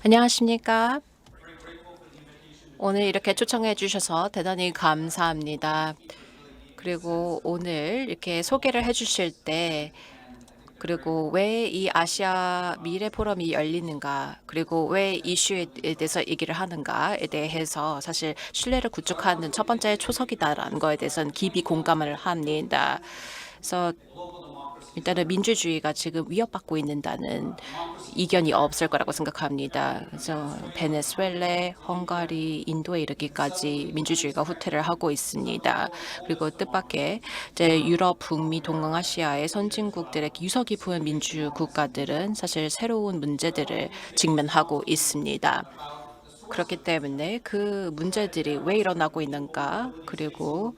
안녕하십니까? 오늘 이렇게 초청해 주셔서 대단히 감사합니다. 그리고 오늘 이렇게 소개를 해 주실 때 그리고 왜 이 아시아 미래 포럼이 열리는가, 그리고 왜 이슈에 대해서 얘기를 하는가에 대해서 사실 신뢰를 구축하는 첫 번째 초석이다라는 거에 대해서는 깊이 공감을 합니다. 그래서 일단은 민주주의가 지금 위협받고 있는다는 이견이 없을 거라고 생각합니다. 그래서 베네수엘라, 헝가리, 인도에 이르기까지 민주주의가 후퇴를 하고 있습니다. 그리고 뜻밖의 이제 유럽, 북미, 동아시아의 선진국들의 유서 깊은 민주 국가들은 사실 새로운 문제들을 직면하고 있습니다. 그렇기 때문에 그 문제들이 왜 일어나고 있는가, 그리고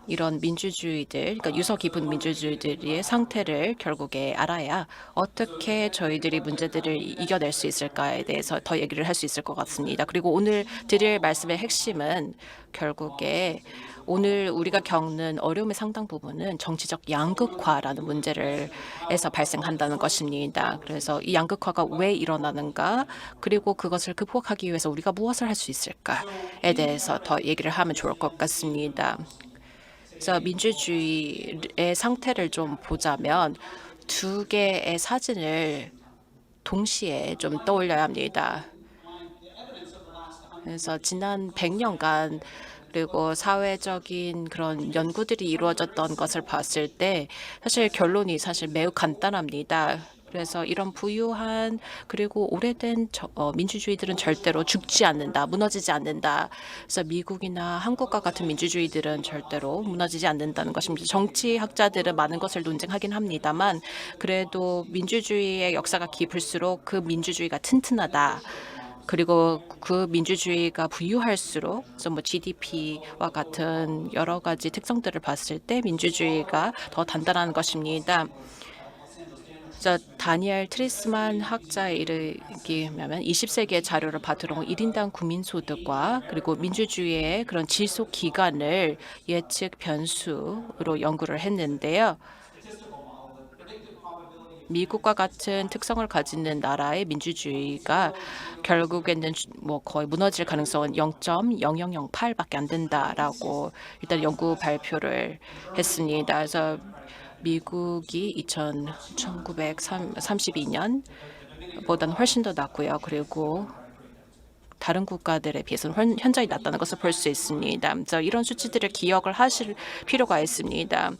이런 민주주의들, 그러니까 유서 깊은 민주주의들의 상태를 결국에 알아야 어떻게 저희들이 문제들을 이겨낼 수 있을까에 대해서 더 얘기를 할 수 있을 것 같습니다. 그리고 오늘 드릴 말씀의 핵심은 결국에 오늘 우리가 겪는 어려움의 상당 부분은 정치적 양극화라는 문제를 에서 발생한다는 것입니다. 그래서 이 양극화가 왜 일어나는가, 그리고 그것을 극복하기 위해서 우리가 무엇을 할 수 있을까에 대해서 더 얘기를 하면 좋을 것 같습니다. 그래서 민주주의의 상태를 좀 보자면 두 개의 사진을 동시에 좀 떠올려야 합니다. 그래서 지난 100년간 그리고 사회적인 그런 연구들이 이루어졌던 것을 봤을 때 사실 결론이 사실 매우 간단합니다. 그래서 이런 부유한 그리고 오래된 민주주의들은 절대로 죽지 않는다, 무너지지 않는다. 그래서 미국이나 한국과 같은 민주주의들은 절대로 무너지지 않는다는 것입니다. 정치학자들은 많은 것을 논쟁하긴 합니다만 그래도 민주주의의 역사가 깊을수록 그 민주주의가 튼튼하다. 그리고 그 민주주의가 부유할수록 뭐 GDP와 같은 여러 가지 특성들을 봤을 때 민주주의가 더 단단한 것입니다. 그래서 다니엘 트리스만 학자에 이르기면 20세기의 자료를 바탕으로 1인당 국민소득과 그리고 민주주의의 그런 지속 기간을 예측 변수로 연구를 했는데요. 미국과 같은 특성을 가지는 나라의 민주주의가 결국에는 뭐 거의 무너질 가능성은 0.0008밖에 안 된다라고 일단 연구 발표를 했습니다. 그래서 미국이 1932년 보다는 훨씬 더 낮고요. 그리고 다른 국가들에 비해서는 현저히 낮다는 것을 볼 수 있습니다. 그래서 이런 수치들을 기억을 하실 필요가 있습니다.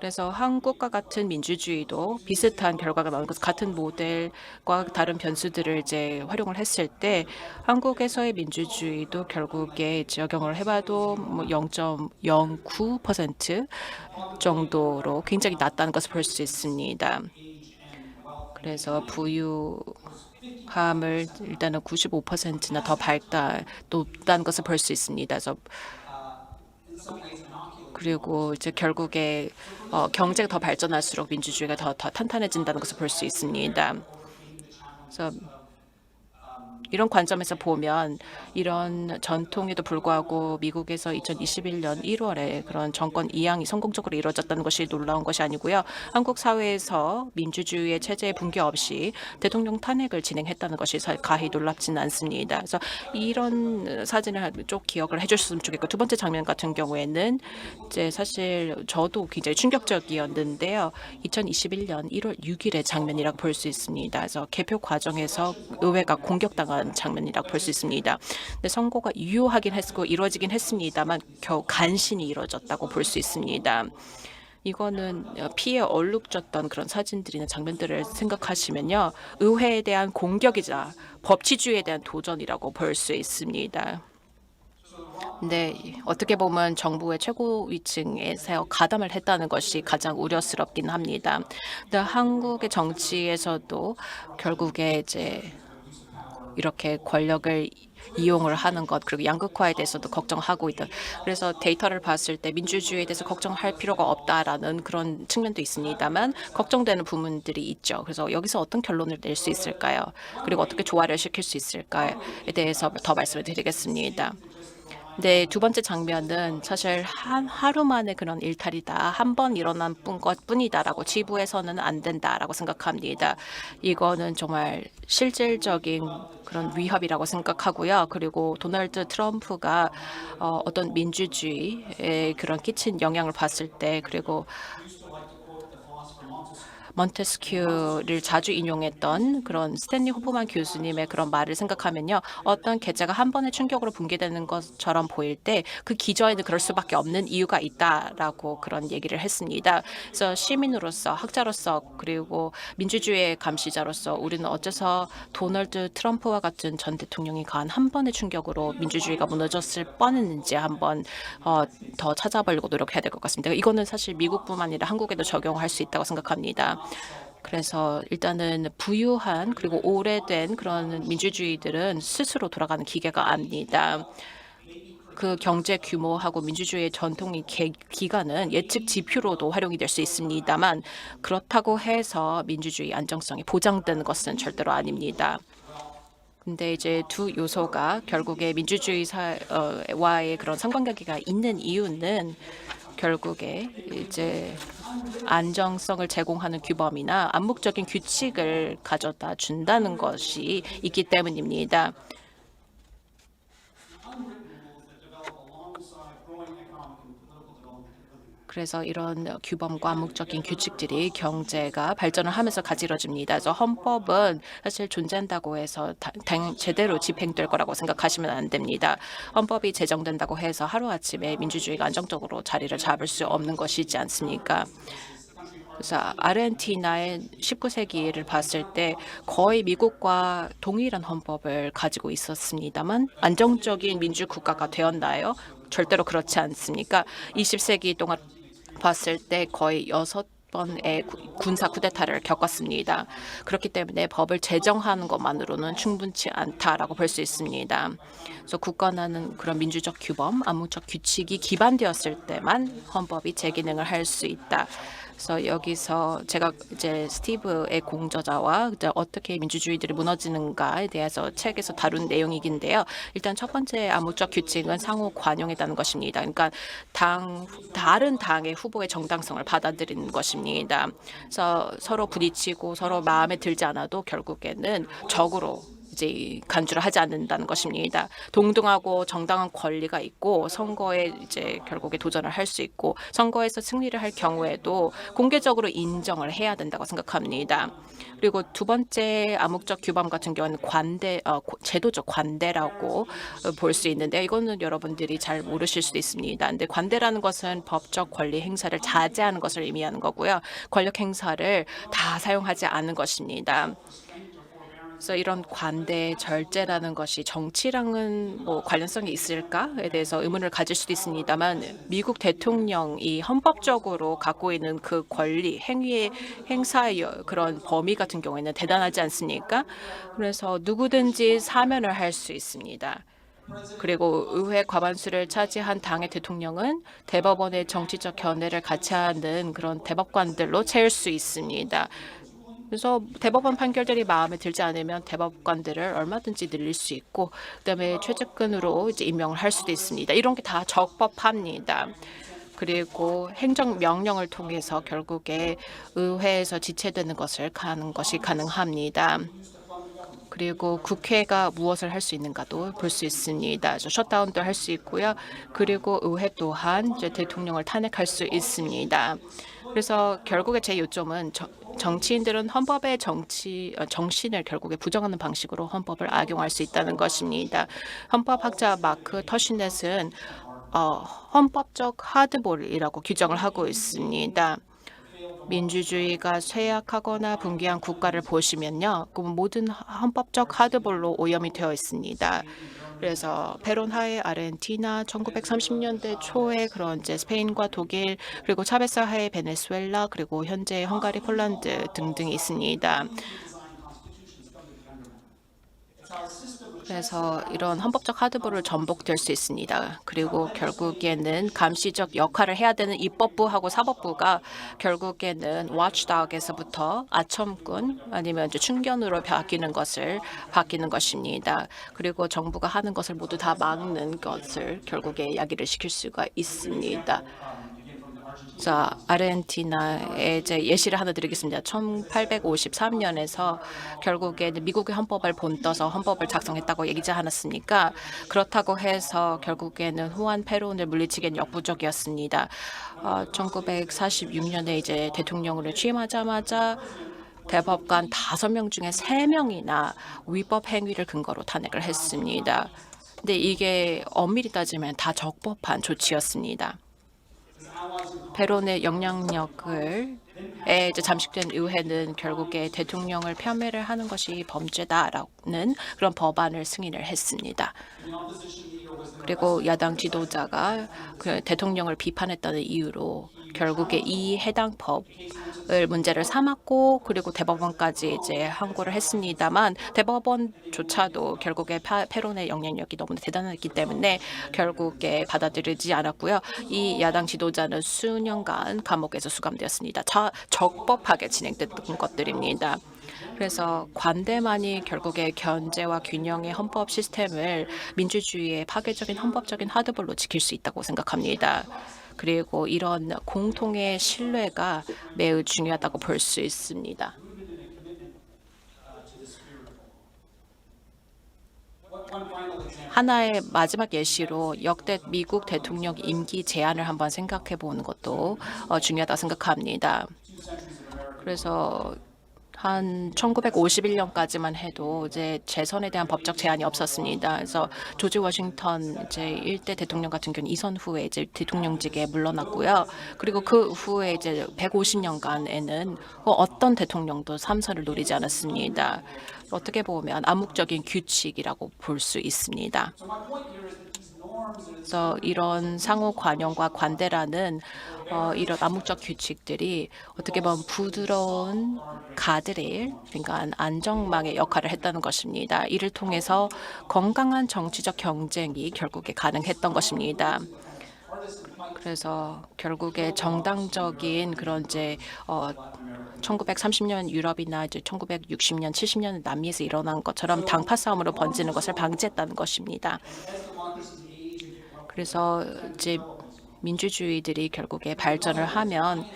그래서 한국과 같은 민주주의도 비슷한 결과가 나오는 것, 같은 모델과 다른 변수들을 이제 활용을 했을 때 한국에서의 민주주의도 결국에 적용을 해봐도 뭐 0.09% 정도로 굉장히 낮다는 것을 볼 수 있습니다. 그래서 부유함을 일단은 95%나 더 높다는 것을 볼 수 있습니다. 그래서 그리고 이제 결국에 경제가 더 발전할수록 민주주의가 더 탄탄해진다는 것을 볼 수 있습니다. 그래서 이런 관점에서 보면 이런 전통에도 불구하고 미국에서 2021년 1월에 그런 정권 이양이 성공적으로 이루어졌다는 것이 놀라운 것이 아니고요. 한국 사회에서 민주주의의 체제의 붕괴 없이 대통령 탄핵을 진행했다는 것이 가히 놀랍지는 않습니다. 그래서 이런 사진을 좀 기억을 해주셨으면 좋겠고, 두 번째 장면 같은 경우에는 이제 사실 저도 굉장히 충격적이었는데요. 2021년 1월 6일의 장면이라고 볼 수 있습니다. 그래서 개표 과정에서 의회가 공격당한 장면이라고 볼 수 있습니다. 근데 선거가 유효하긴 했고 이루어지긴 했습니다만 겨우 간신히 이루어졌다고 볼 수 있습니다. 이거는 피해 얼룩졌던 그런 사진들이나 장면들을 생각하시면요. 의회에 대한 공격이자 법치주의에 대한 도전이라고 볼 수 있습니다. 네, 어떻게 보면 정부의 최고 위층에서 가담을 했다는 것이 가장 우려스럽긴 합니다. 근데 한국의 정치에서도 결국에 이제 이렇게 권력을 이용을 하는 것, 그리고 양극화에 대해서도 걱정하고 있다. 그래서 데이터를 봤을 때 민주주의에 대해서 걱정할 필요가 없다라는 그런 측면도 있습니다만 걱정되는 부분들이 있죠. 그래서 여기서 어떤 결론을 낼 수 있을까요? 그리고 어떻게 조화를 시킬 수 있을까에 대해서 더 말씀을 드리겠습니다. 네, 두 번째 장면은 사실 하루 만에 그런 일탈이다. 한 번 일어난 것뿐이다라고 치부해서는 안 된다라고 생각합니다. 이거는 정말 실질적인 그런 위협이라고 생각하고요. 그리고 도널드 트럼프가 어떤 민주주의에 그런 끼친 영향을 봤을 때 그리고 몬테스큐를 자주 인용했던 그런 스탠리 호프만 교수님의 그런 말을 생각하면요. 어떤 계제가 한 번의 충격으로 붕괴되는 것처럼 보일 때 그 기저에는 그럴 수밖에 없는 이유가 있다라고 그런 얘기를 했습니다. 그래서 시민으로서 학자로서 그리고 민주주의의 감시자로서 우리는 어째서 도널드 트럼프와 같은 전 대통령이 가한 한 번의 충격으로 민주주의가 무너졌을 뻔했는지 한번 더 찾아보려고 노력해야 될 것 같습니다. 이거는 사실 미국뿐만 아니라 한국에도 적용할 수 있다고 생각합니다. 그래서 일단은 부유한 그리고 오래된 그런 민주주의들은 스스로 돌아가는 기계가 아닙니다. 그 경제 규모하고 민주주의의 전통의 기간은 예측 지표로도 활용이 될 수 있습니다만 그렇다고 해서 민주주의 안정성이 보장되는 것은 절대로 아닙니다. 근데 이제 두 요소가 결국에 민주주의와의 그런 상관관계가 있는 이유는 결국에 이제 안정성을 제공하는 규범이나 암묵적인 규칙을 가져다 준다는 것이 있기 때문입니다. 그래서 이런 규범과 암묵적인 규칙들이 경제가 발전을 하면서 가지러집니다. 그래서 헌법은 사실 존재한다고 해서 제대로 집행될 거라고 생각하시면 안 됩니다. 헌법이 제정된다고 해서 하루아침에 민주주의가 안정적으로 자리를 잡을 수 없는 것이지 않습니까? 그래서 아르헨티나의 19세기를 봤을 때 거의 미국과 동일한 헌법을 가지고 있었습니다만 안정적인 민주국가가 되었나요? 절대로 그렇지 않습니까? 20세기 동안 봤을 때 거의 6번의 군사 쿠데타를 겪었습니다. 그렇기 때문에 법을 제정하는 것만으로는 충분치 않다라고 볼 수 있습니다. 그래서 굳건한 그런 민주적 규범, 암묵적 규칙이 기반되었을 때만 헌법이 제 기능을 할 수 있다. 그래서 여기서 제가 이제 스티브의 공저자와 이제 어떻게 민주주의들이 무너지는가에 대해서 책에서 다룬 내용이긴데요. 일단 첫 번째 암묵적 규칙은 상호 관용이라는 것입니다. 그러니까 다른 당의 후보의 정당성을 받아들이는 것입니다. 그래서 서로 부딪히고 서로 마음에 들지 않아도 결국에는 적으로 이제 간주를 하지 않는다는 것입니다. 동등하고 정당한 권리가 있고 선거에 이제 결국에 도전을 할 수 있고 선거에서 승리를 할 경우에도 공개적으로 인정을 해야 된다고 생각합니다. 그리고 두 번째 암묵적 규범 같은 경우는 제도적 관대라고 볼 수 있는데 이거는 여러분들이 잘 모르실 수도 있습니다. 근데 관대라는 것은 법적 권리 행사를 자제하는 것을 의미하는 거고요. 권력 행사를 다 사용하지 않는 것입니다. 그래서 이런 관대 절제라는 것이 정치랑은 뭐 관련성이 있을까에 대해서 의문을 가질 수도 있습니다만 미국 대통령이 헌법적으로 갖고 있는 그 권리, 행위의 행사의 그런 범위 같은 경우에는 대단하지 않습니까? 그래서 누구든지 사면을 할 수 있습니다. 그리고 의회 과반수를 차지한 당의 대통령은 대법원의 정치적 견해를 같이 하는 그런 대법관들로 채울 수 있습니다. 그래서 대법원 판결들이 마음에 들지 않으면 대법관들을 얼마든지 늘릴 수 있고 그다음에 최측근으로 이제 임명을 할 수도 있습니다. 이런 게 다 적법합니다. 그리고 행정명령을 통해서 결국에 의회에서 지체되는 것을 가는 것이 가능합니다. 그리고 국회가 무엇을 할 수 있는가도 볼 수 있습니다. 셧다운도 할 수 있고요. 그리고 의회 또한 이제 대통령을 탄핵할 수 있습니다. 그래서 결국에 제 요점은 정치인들은 헌법의 정신을 결국에 부정하는 방식으로 헌법을 악용할 수 있다는 것입니다. 헌법학자 마크 터슈넷은 헌법적 하드볼이라고 규정을 하고 있습니다. 민주주의가 쇠약하거나 붕괴한 국가를 보시면요. 그 모든 헌법적 하드볼로 오염이 되어 있습니다. 그래서 페론하의 아르헨티나, 1930년대 초에 그런 이제 스페인과 독일, 그리고 차베사하의 베네수엘라, 그리고 현재 헝가리, 폴란드 등등이 있습니다. 그래서 이런 헌법적 하드볼을 전복될 수 있습니다. 그리고 결국에는 감시적 역할을 해야 되는 입법부하고 사법부가 결국에는 watchdog에서부터 아첨꾼 아니면 이제 충견으로 바뀌는 것입니다. 그리고 정부가 하는 것을 모두 다 막는 것을 결국에 야기를 시킬 수가 있습니다. 자, 아르헨티나의 이제 예시를 하나 드리겠습니다. 1853년에서 결국에 미국의 헌법을 본떠서 헌법을 작성했다고 얘기지 않았습니까? 그렇다고 해서 결국에는 후안 페론을 물리치기엔 역부족이었습니다. 1946년에 이제 대통령으로 취임하자마자 대법관 5명 중에 3명이나 위법 행위를 근거로 탄핵을 했습니다. 근데 이게 엄밀히 따지면 다 적법한 조치였습니다. 페론의 영향력을 이제 잠식된 의회는 결국에 대통령을 폄훼를 하는 것이 범죄다라는 그런 법안을 승인을 했습니다. 그리고 야당 지도자가 그 대통령을 비판했다는 이유로 결국에 이 해당 법을 문제를 삼았고 그리고 대법원까지 이제 항고를 했습니다만 대법원조차도 결국에 페론의 영향력이 너무 대단했기 때문에 결국에 받아들이지 않았고요. 이 야당 지도자는 수년간 감옥에서 수감되었습니다. 적법하게 진행됐던 것들입니다. 그래서 관대만이 결국에 견제와 균형의 헌법 시스템을 민주주의의 파괴적인 헌법적인 하드볼로 지킬 수 있다고 생각합니다. 그리고 이런 공통의 신뢰가 매우 중요하다고 볼 수 있습니다. 하나의 마지막 예시로 역대 미국 대통령 임기 제한을 한번 생각해 보는 것도 중요하다고 생각합니다. 그래서 한 1951년까지만 해도 이제 재선에 대한 법적 제한이 없었습니다. 그래서 조지 워싱턴 이제 1대 대통령 같은 경우는 이선 후에 이제 대통령직에 물러났고요. 그리고 그 후에 이제 150년간에는 어떤 대통령도 3선을 노리지 않았습니다. 어떻게 보면 암묵적인 규칙이라고 볼 수 있습니다. 그래서 이런 상호 관용과 관대라는 이런 암묵적 규칙들이 어떻게 보면 부드러운 가드레일, 그러니까 안정망의 역할을 했다는 것입니다. 이를 통해서 건강한 정치적 경쟁이 결국에 가능했던 것입니다. 그래서 결국에 정당적인 그런 이제 1930년 유럽이나 이제 1960년, 70년 남미에서 일어난 것처럼 당파 싸움으로 번지는 것을 방지했다는 것입니다. 그래서 이제 민주주의들이 결국에 발전을 하면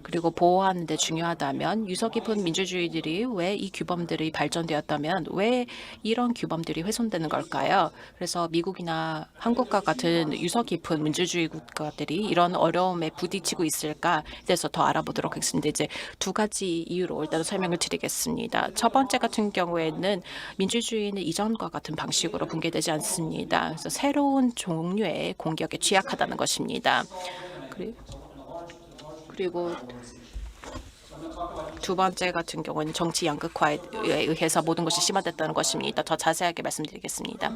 그리고 보호하는 데 중요하다면 유서 깊은 민주주의들이 왜 이 규범들이 발전되었다면 왜 이런 규범들이 훼손되는 걸까요? 그래서 미국이나 한국과 같은 유서 깊은 민주주의 국가들이 이런 어려움에 부딪히고 있을까에 대해서 더 알아보도록 하겠습니다. 이제 두 가지 이유로 일단 설명을 드리겠습니다. 첫 번째 같은 경우에는 민주주의는 이전과 같은 방식으로 붕괴되지 않습니다. 그래서 새로운 종류의 공격에 취약하다는 것입니다. 그리고 두 번째 같은 경우는 정치 양극화에 의해서 모든 것이 심화됐다는 것입니다. 더 자세하게 말씀드리겠습니다.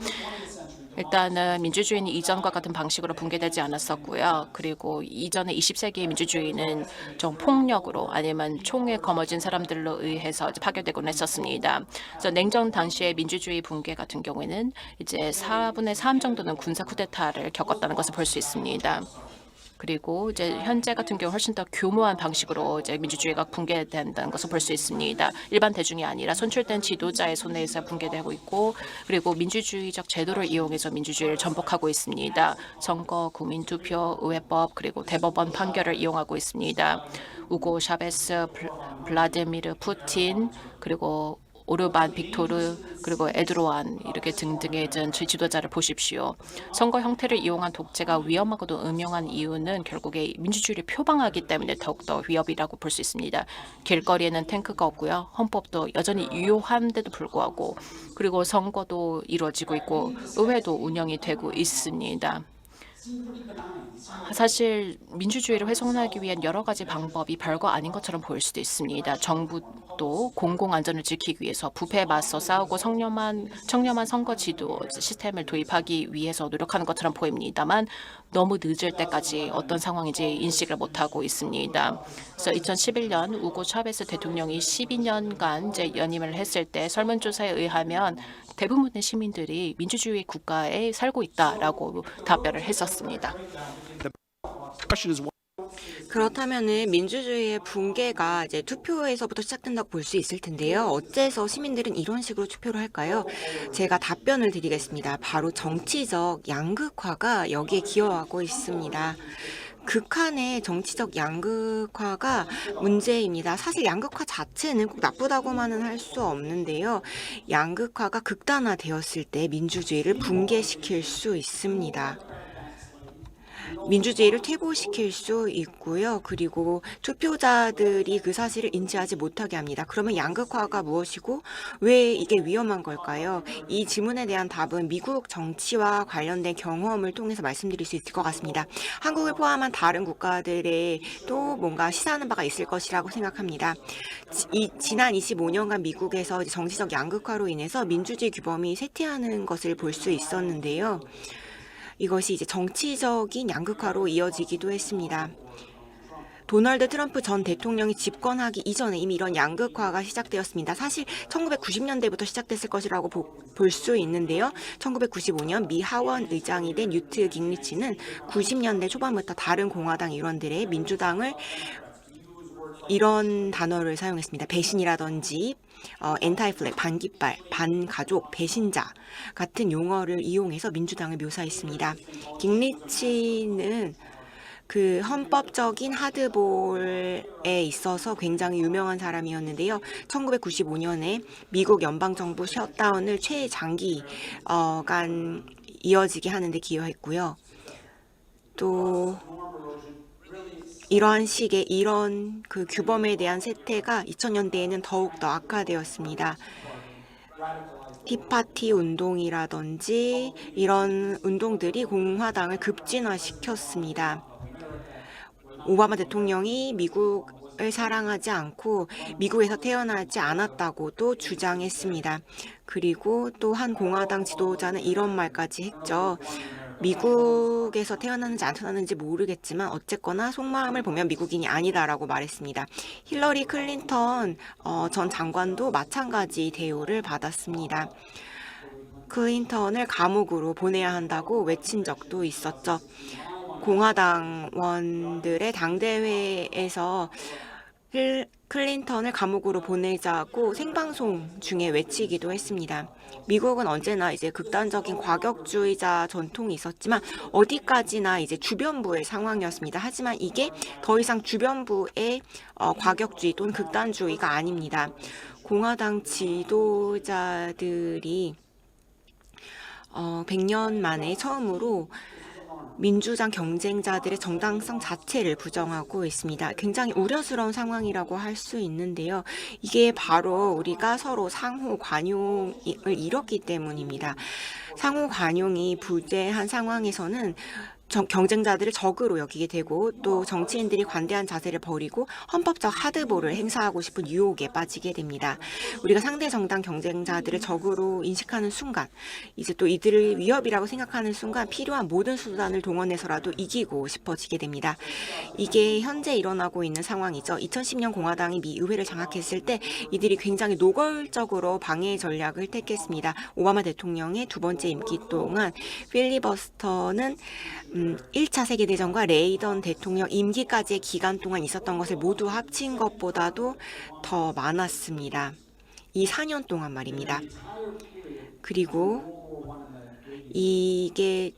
일단은 민주주의는 이전과 같은 방식으로 붕괴되지 않았었고요. 그리고 이전의 20세기의 민주주의는 좀 폭력으로 아니면 총에 거머쥔 사람들로 의해서 파괴되곤 했었습니다. 그래서 냉전 당시의 민주주의 붕괴 같은 경우에는 이제 4분의 3 정도는 군사 쿠데타를 겪었다는 것을 볼 수 있습니다. 그리고 이제 현재 같은 경우 훨씬 더 교모한 방식으로 이제 민주주의가 붕괴된다는 것을 볼 수 있습니다. 일반 대중이 아니라 선출된 지도자의 손에 의해서 붕괴되고 있고 그리고 민주주의적 제도를 이용해서 민주주의를 전복하고 있습니다. 선거, 국민투표, 의회법 그리고 대법원 판결을 이용하고 있습니다. 우고 샤베스, 블라디미르 푸틴 그리고 오르반 빅토르 그리고 에드로안 이렇게 등등의 지도자를 보십시오. 선거 형태를 이용한 독재가 위험하고도 음흉한 이유는 결국에 민주주의를 표방하기 때문에 더욱더 위협이라고 볼 수 있습니다. 길거리에는 탱크가 없고요. 헌법도 여전히 유효한데도 불구하고 그리고 선거도 이루어지고 있고 의회도 운영이 되고 있습니다. 사실 민주주의를 훼손하기 위한 여러 가지 방법이 별거 아닌 것처럼 보일 수도 있습니다. 정부 또 공공 안전을 지키기 위해서 부패에 맞서 싸우고 청렴한 선거 지도 시스템을 도입하기 위해서 노력하는 것처럼 보입니다만 너무 늦을 때까지 어떤 상황인지 인식을 못하고 있습니다. 그래서 2011년 우고 차베스 대통령이 12년간 이제 연임을 했을 때 설문조사에 의하면 대부분의 시민들이 민주주의 국가에 살고 있다라고 답변을 했었습니다. 그렇다면은 민주주의의 붕괴가 이제 투표에서부터 시작된다고 볼 수 있을 텐데요. 어째서 시민들은 이런 식으로 투표를 할까요? 제가 답변을 드리겠습니다. 바로 정치적 양극화가 여기에 기여하고 있습니다. 극한의 정치적 양극화가 문제입니다. 사실 양극화 자체는 꼭 나쁘다고만은 할 수 없는데요. 양극화가 극단화되었을 때 민주주의를 붕괴시킬 수 있습니다. 민주주의를 퇴보시킬 수 있고요. 그리고 투표자들이 그 사실을 인지하지 못하게 합니다. 그러면 양극화가 무엇이고 왜 이게 위험한 걸까요? 이 질문에 대한 답은 미국 정치와 관련된 경험을 통해서 말씀드릴 수 있을 것 같습니다. 한국을 포함한 다른 국가들에 또 뭔가 시사하는 바가 있을 것이라고 생각합니다. 지난 25년간 미국에서 정치적 양극화로 인해서 민주주의 규범이 쇠퇴하는 것을 볼 수 있었는데요. 이것이 이제 정치적인 양극화로 이어지기도 했습니다. 도널드 트럼프 전 대통령이 집권하기 이전에 이미 이런 양극화가 시작되었습니다. 사실 1990년대부터 시작됐을 것이라고 볼 수 있는데요. 1995년 미 하원 의장이 된 뉴트 깅리치는 90년대 초반부터 다른 공화당 일원들의 민주당을 이런 단어를 사용했습니다. 배신이라든지 엔타이플렉, 반깃발, 반가족, 배신자 같은 용어를 이용해서 민주당을 묘사했습니다. 깅리치는 그 헌법적인 하드볼에 있어서 굉장히 유명한 사람이었는데요. 1995년에 미국 연방정부 셧다운을 최장기간 이어지게 하는 데 기여했고요. 또 이러한 식의 이런 그 규범에 대한 쇠퇴가 2000년대에는 더욱 더 악화되었습니다. 티파티 운동이라든지 이런 운동들이 공화당을 급진화시켰습니다. 오바마 대통령이 미국을 사랑하지 않고 미국에서 태어나지 않았다고도 주장했습니다. 그리고 또 한 공화당 지도자는 이런 말까지 했죠. 미국에서 태어났는지 안 태어났는지 모르겠지만 어쨌거나 속마음을 보면 미국인이 아니다라고 말했습니다. 힐러리 클린턴 전 장관도 마찬가지 대우를 받았습니다. 클린턴을 감옥으로 보내야 한다고 외친 적도 있었죠. 공화당원들의 당대회에서 클린턴을 감옥으로 보내자고 생방송 중에 외치기도 했습니다. 미국은 언제나 이제 극단적인 과격주의자 전통이 있었지만 어디까지나 이제 주변부의 상황이었습니다. 하지만 이게 더 이상 주변부의 과격주의 또는 극단주의가 아닙니다. 공화당 지도자들이 100년 만에 처음으로 민주당 경쟁자들의 정당성 자체를 부정하고 있습니다. 굉장히 우려스러운 상황이라고 할 수 있는데요. 이게 바로 우리가 서로 상호 관용을 잃었기 때문입니다. 상호 관용이 부재한 상황에서는 경쟁자들을 적으로 여기게 되고 또 정치인들이 관대한 자세를 버리고 헌법적 하드볼을 행사하고 싶은 유혹에 빠지게 됩니다. 우리가 상대 정당 경쟁자들을 적으로 인식하는 순간 이제 또 이들을 위협이라고 생각하는 순간 필요한 모든 수단을 동원해서라도 이기고 싶어지게 됩니다. 이게 현재 일어나고 있는 상황이죠. 2010년 공화당이 미 의회를 장악했을 때 이들이 굉장히 노골적으로 방해 전략을 택했습니다. 오바마 대통령의 두 번째 임기 동안 필리버스터는 1차 세계대전과 레이던 대통령 임기까지의 기간 동안 있었던 것을 모두 합친 것보다도 더 많았습니다. 이 4년 동안 말입니다. 그리고 이게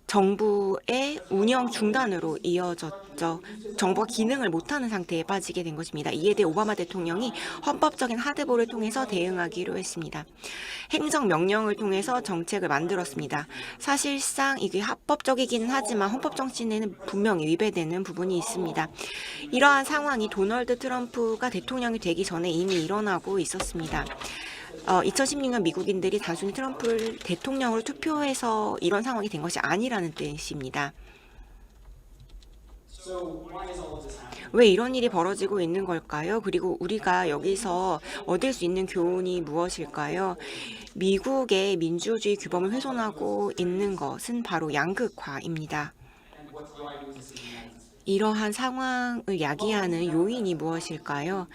정부의 운영 중단으로 이어졌죠. 정부가 기능을 못하는 상태에 빠지게 된 것입니다. 이에 대해 오바마 대통령이 헌법적인 하드볼을 통해서 대응하기로 했습니다. 행정명령을 통해서 정책을 만들었습니다. 사실상 이게 합법적이기는 하지만 헌법 정신에는 분명히 위배되는 부분이 있습니다. 이러한 상황이 도널드 트럼프가 대통령이 되기 전에 이미 일어나고 있었습니다. 2016년 미국인들이 단순히 트럼프를 대통령으로 투표해서 이런 상황이 된 것이 아니라는 뜻입니다. 왜 이런 일이 벌어지고 있는 걸까요? 그리고 우리가 여기서 얻을 수 있는 교훈이 무엇일까요? 미국의 민주주의 규범을 훼손하고 있는 것은 바로 양극화입니다. 이러한 상황을 야기하는 요인이 무엇일까요?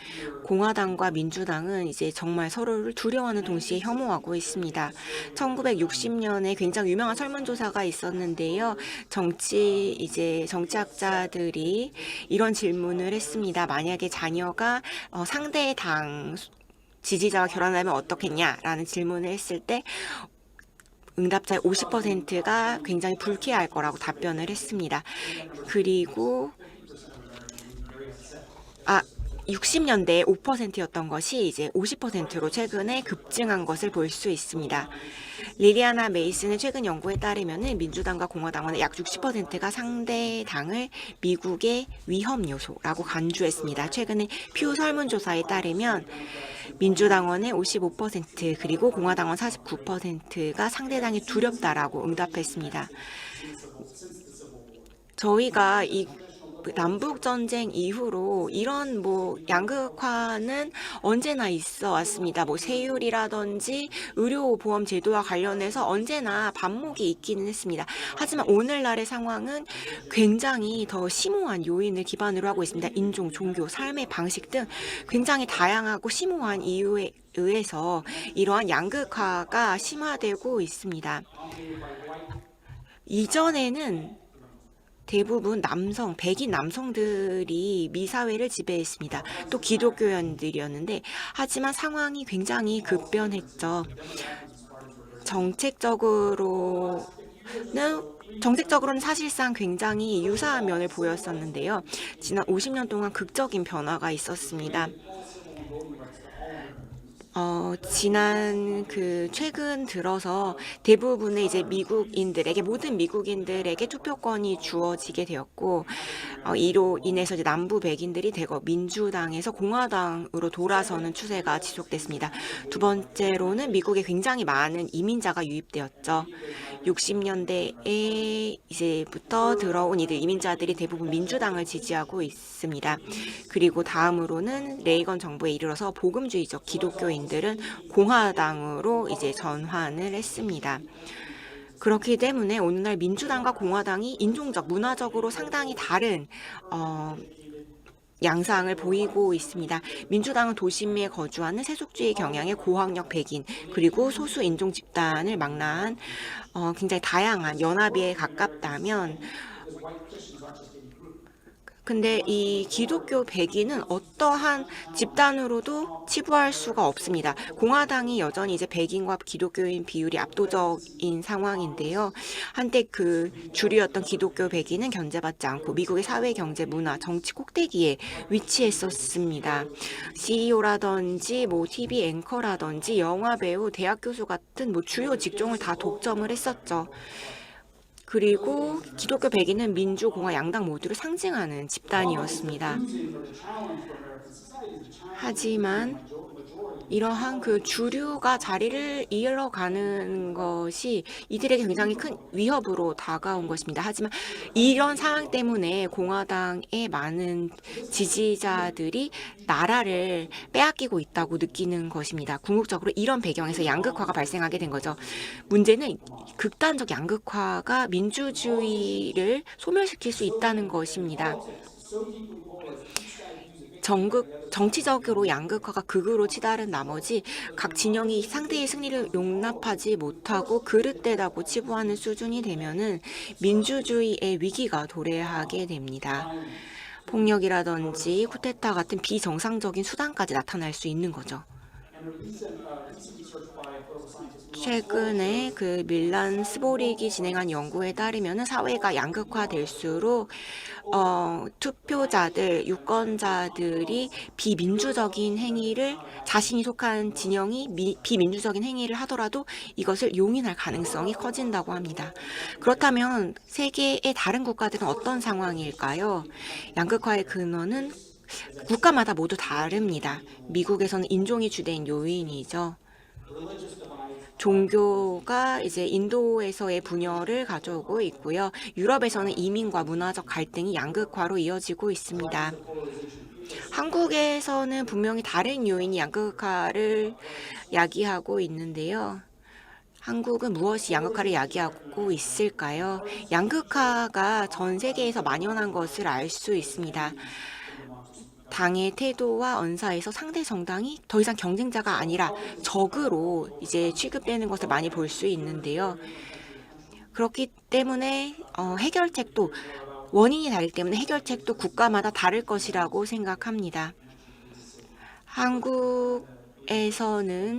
공화당과 민주당은 이제 정말 서로를 두려워하는 동시에 혐오하고 있습니다. 1960년에 굉장히 유명한 설문조사가 있었는데요. 정치학자들이 이런 질문을 했습니다. 만약에 자녀가 상대 당 지지자와 결혼하면 어떻겠냐라는 질문을 했을 때 응답자의 50%가 굉장히 불쾌할 거라고 답변을 했습니다. 그리고 60년대에 5%였던 것이 이제 50%로 최근에 급증한 것을 볼 수 있습니다. 리리아나 메이슨의 최근 연구에 따르면 민주당과 공화당은 약 60%가 상대 당을 미국의 위험 요소라고 간주했습니다. 최근에 퓨 설문조사에 따르면 민주당원의 55% 그리고 공화당원 49%가 상대당이 두렵다라고 응답했습니다. 저희가 이 남북 전쟁 이후로 이런 양극화는 언제나 있어 왔습니다. 세율이라든지 의료보험 제도와 관련해서 언제나 반목이 있기는 했습니다. 하지만 오늘날의 상황은 굉장히 더 심오한 요인을 기반으로 하고 있습니다. 인종, 종교, 삶의 방식 등 굉장히 다양하고 심오한 이유에 의해서 이러한 양극화가 심화되고 있습니다. 이전에는 대부분 백인 남성들이 미 사회를 지배했습니다. 또 기독교인들이었는데 하지만 상황이 굉장히 급변했죠. 정책적으로는 사실상 굉장히 유사한 면을 보였었는데요. 지난 50년 동안 극적인 변화가 있었습니다. 최근 들어서 대부분의 모든 미국인들에게 투표권이 주어지게 되었고, 이로 인해서 남부 백인들이 대거 민주당에서 공화당으로 돌아서는 추세가 지속됐습니다. 두 번째로는 미국에 굉장히 많은 이민자가 유입되었죠. 60년대에 이제부터 들어온 이민자들이 대부분 민주당을 지지하고 있습니다. 그리고 다음으로는 레이건 정부에 이르러서 복음주의적 기독교인들은 공화당으로 전환을 했습니다. 그렇기 때문에 오늘날 민주당과 공화당이 인종적, 문화적으로 상당히 다른 양상을 보이고 있습니다. 민주당은 도심에 거주하는 세속주의 경향의 고학력 백인 그리고 소수 인종 집단을 망라한 굉장히 다양한 연합에 가깝다면 근데 이 기독교 백인은 어떠한 집단으로도 치부할 수가 없습니다. 공화당이 여전히 백인과 기독교인 비율이 압도적인 상황인데요. 한때 주류였던 기독교 백인은 견제받지 않고 미국의 사회, 경제, 문화, 정치 꼭대기에 위치했었습니다. CEO라든지 TV 앵커라든지 영화 배우, 대학 교수 같은 주요 직종을 다 독점을 했었죠. 그리고 기독교 백인은 민주, 공화 양당 모두를 상징하는 집단이었습니다. 하지만 이러한 주류가 자리를 이어가는 것이 이들에게 굉장히 큰 위협으로 다가온 것입니다. 하지만 이런 상황 때문에 공화당의 많은 지지자들이 나라를 빼앗기고 있다고 느끼는 것입니다. 궁극적으로 이런 배경에서 양극화가 발생하게 된 거죠. 문제는 극단적 양극화가 민주주의를 소멸시킬 수 있다는 것입니다. 정치적으로 양극화가 극으로 치달은 나머지 각 진영이 상대의 승리를 용납하지 못하고 그릇되다고 치부하는 수준이 되면은 민주주의의 위기가 도래하게 됩니다. 폭력이라든지 쿠데타 같은 비정상적인 수단까지 나타날 수 있는 거죠. 최근에 밀란 스보릭이 진행한 연구에 따르면 사회가 양극화될수록 투표자들, 유권자들이 비민주적인 행위를 자신이 속한 진영이 비민주적인 행위를 하더라도 이것을 용인할 가능성이 커진다고 합니다. 그렇다면 세계의 다른 국가들은 어떤 상황일까요? 양극화의 근원은 국가마다 모두 다릅니다. 미국에서는 인종이 주된 요인이죠. 종교가 이제 인도에서의 분열을 가져오고 있고요. 유럽에서는 이민과 문화적 갈등이 양극화로 이어지고 있습니다. 한국에서는 분명히 다른 요인이 양극화를 야기하고 있는데요. 한국은 무엇이 양극화를 야기하고 있을까요? 양극화가 전 세계에서 만연한 것을 알 수 있습니다. 당의 태도와 언사에서 상대 정당이 더 이상 경쟁자가 아니라 적으로 이제 취급되는 것을 많이 볼 수 있는데요. 그렇기 때문에 해결책도 원인이 다르기 때문에 해결책도 국가마다 다를 것이라고 생각합니다. 한국에서는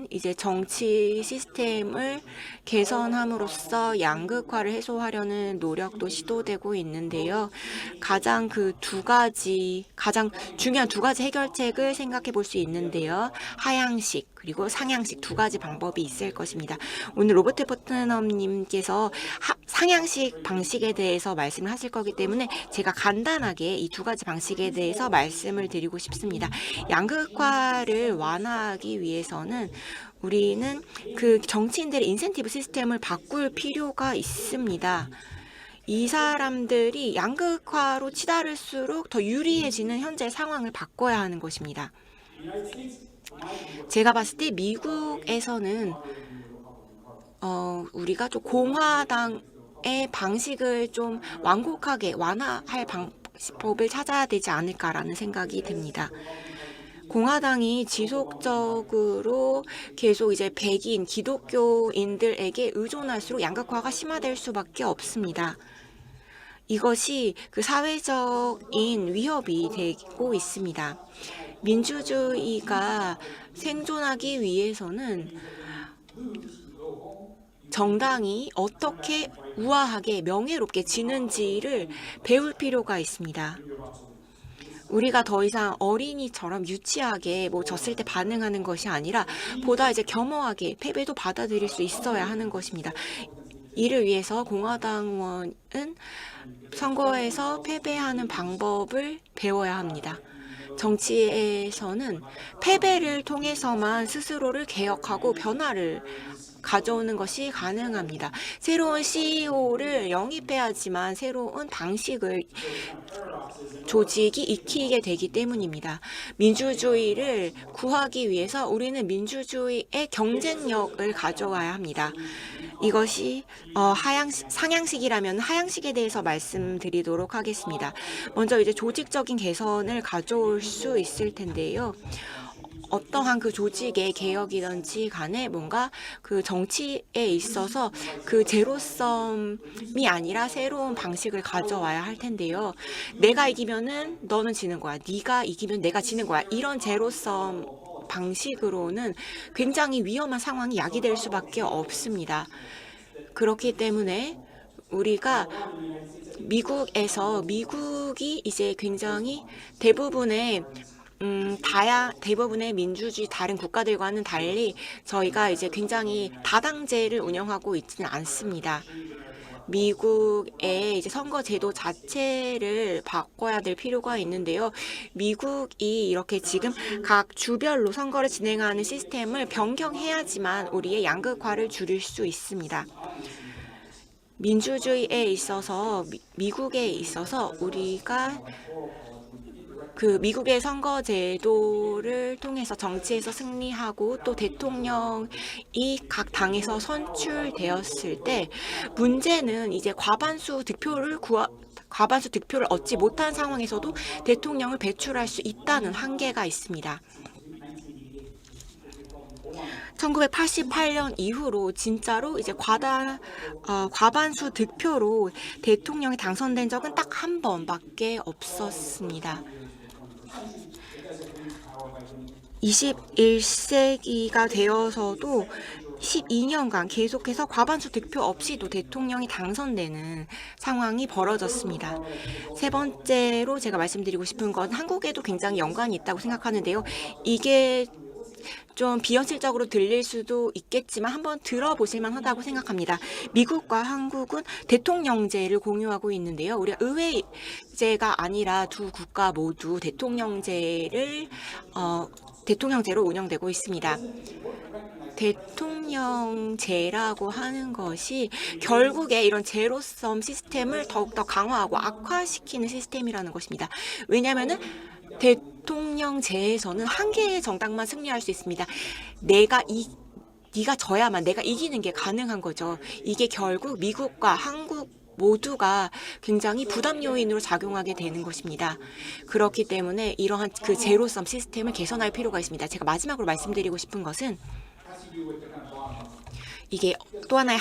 이제 정치 시스템을 개선함으로써 양극화를 해소하려는 노력도 시도되고 있는데요. 가장 중요한 두 가지 해결책을 생각해 볼 수 있는데요. 하향식 그리고 상향식 두 가지 방법이 있을 것입니다. 오늘 로버트 포트넘님께서 상향식 방식에 대해서 말씀을 하실 거기 때문에 제가 간단하게 이 두 가지 방식에 대해서 말씀을 드리고 싶습니다. 양극화를 완화하기 위해서는 우리는 그 정치인들의 인센티브 시스템을 바꿀 필요가 있습니다. 이 사람들이 양극화로 치달을수록 더 유리해지는 현재 상황을 바꿔야 하는 것입니다. 제가 봤을 때 미국에서는 우리가 좀 공화당의 방식을 좀 완곡하게 완화할 방법을 찾아야 되지 않을까라는 생각이 듭니다. 공화당이 지속적으로 계속 이제 백인 기독교인들에게 의존할수록 양극화가 심화될 수밖에 없습니다. 이것이 그 사회적인 위협이 되고 있습니다. 민주주의가 생존하기 위해서는 정당이 어떻게 우아하게 명예롭게 지는지를 배울 필요가 있습니다. 우리가 더 이상 어린이처럼 유치하게 졌을 때 반응하는 것이 아니라 보다 이제 겸허하게 패배도 받아들일 수 있어야 하는 것입니다. 이를 위해서 공화당원은 선거에서 패배하는 방법을 배워야 합니다. 정치에서는 패배를 통해서만 스스로를 개혁하고 변화를 가져오는 것이 가능합니다. 새로운 CEO를 영입해야지만 새로운 방식을 조직이 익히게 되기 때문입니다. 민주주의를 구하기 위해서 우리는 민주주의의 경쟁력을 가져와야 합니다. 이것이 상향식이라면 하향식에 대해서 말씀드리도록 하겠습니다. 먼저 이제 조직적인 개선을 가져올 수 있을 텐데요. 어떠한 그 조직의 개혁이든지 간에 뭔가 그 정치에 있어서 그 제로섬이 아니라 새로운 방식을 가져와야 할 텐데요. 내가 이기면은 너는 지는 거야. 네가 이기면 내가 지는 거야. 이런 제로섬 방식으로는 굉장히 위험한 상황이 야기될 수밖에 없습니다. 그렇기 때문에 우리가 미국이 이제 굉장히 대부분의 민주주의 다른 국가들과는 달리 저희가 이제 굉장히 다당제를 운영하고 있지는 않습니다. 미국의 이제 선거 제도 자체를 바꿔야 될 필요가 있는데요. 미국이 이렇게 지금 각 주별로 선거를 진행하는 시스템을 변경해야지만 우리의 양극화를 줄일 수 있습니다. 민주주의에 있어서 미국에 있어서 우리가 그 미국의 선거 제도를 통해서 정치에서 승리하고 또 대통령이 각 당에서 선출되었을 때 문제는 이제 과반수 득표를 얻지 못한 상황에서도 대통령을 배출할 수 있다는 한계가 있습니다. 1988년 이후로 진짜로 이제 과반수 득표로 대통령이 당선된 적은 딱 한 번밖에 없었습니다. 21세기가 되어서도 12년간 계속해서 과반수 득표 없이도 대통령이 당선되는 상황이 벌어졌습니다. 세 번째로 제가 말씀드리고 싶은 건 한국에도 굉장히 연관이 있다고 생각하는데요. 이게 좀 비현실적으로 들릴 수도 있겠지만 한번 들어보실만 하다고 생각합니다. 미국과 한국은 대통령제를 공유하고 있는데요. 우리가 의회제가 아니라 두 국가 모두 대통령제로 운영되고 있습니다. 대통령제라고 하는 것이 결국에 이런 제로섬 시스템을 더욱더 강화하고 악화시키는 시스템이라는 것입니다. 왜냐하면은 대통령제에서는 한 개의 정당만 승리할 수 있습니다. 네가 져야만 내가 이기는 게 가능한 거죠. 이게 결국 미국과 한국 모두가 굉장히 부담 요인으로 작용하게 되는 것입니다. 그렇기 때문에 이러한 그 제로섬 시스템을 개선할 필요가 있습니다. 제가 마지막으로 말씀드리고 싶은 것은 이게 또 하나의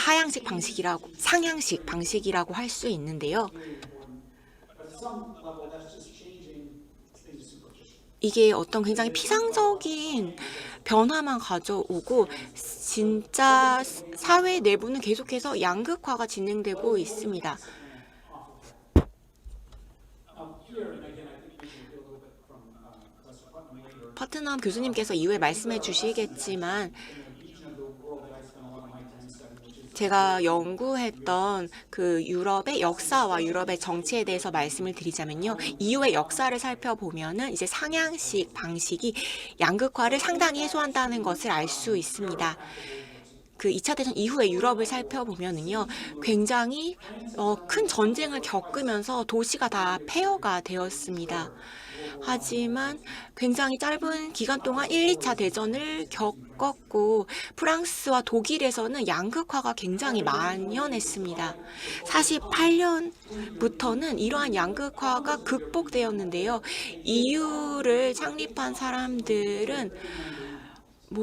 상향식 방식이라고 할 수 있는데요. 이게 어떤 굉장히 피상적인 변화만 가져오고 진짜 사회 내부는 계속해서 양극화가 진행되고 있습니다. 파트넘 교수님께서 이후에 말씀해 주시겠지만 제가 연구했던 그 유럽의 역사와 유럽의 정치에 대해서 말씀을 드리자면요. 이후의 역사를 살펴보면은 이제 상향식 방식이 양극화를 상당히 해소한다는 것을 알 수 있습니다. 그 2차 대전 이후의 유럽을 살펴보면은요, 굉장히 큰 전쟁을 겪으면서 도시가 다 폐허가 되었습니다. 하지만 굉장히 짧은 기간 동안 1, 2차 대전을 겪었고 프랑스와 독일에서는 양극화가 굉장히 만연했습니다. 48년부터는 이러한 양극화가 극복되었는데요. EU를 창립한 사람들은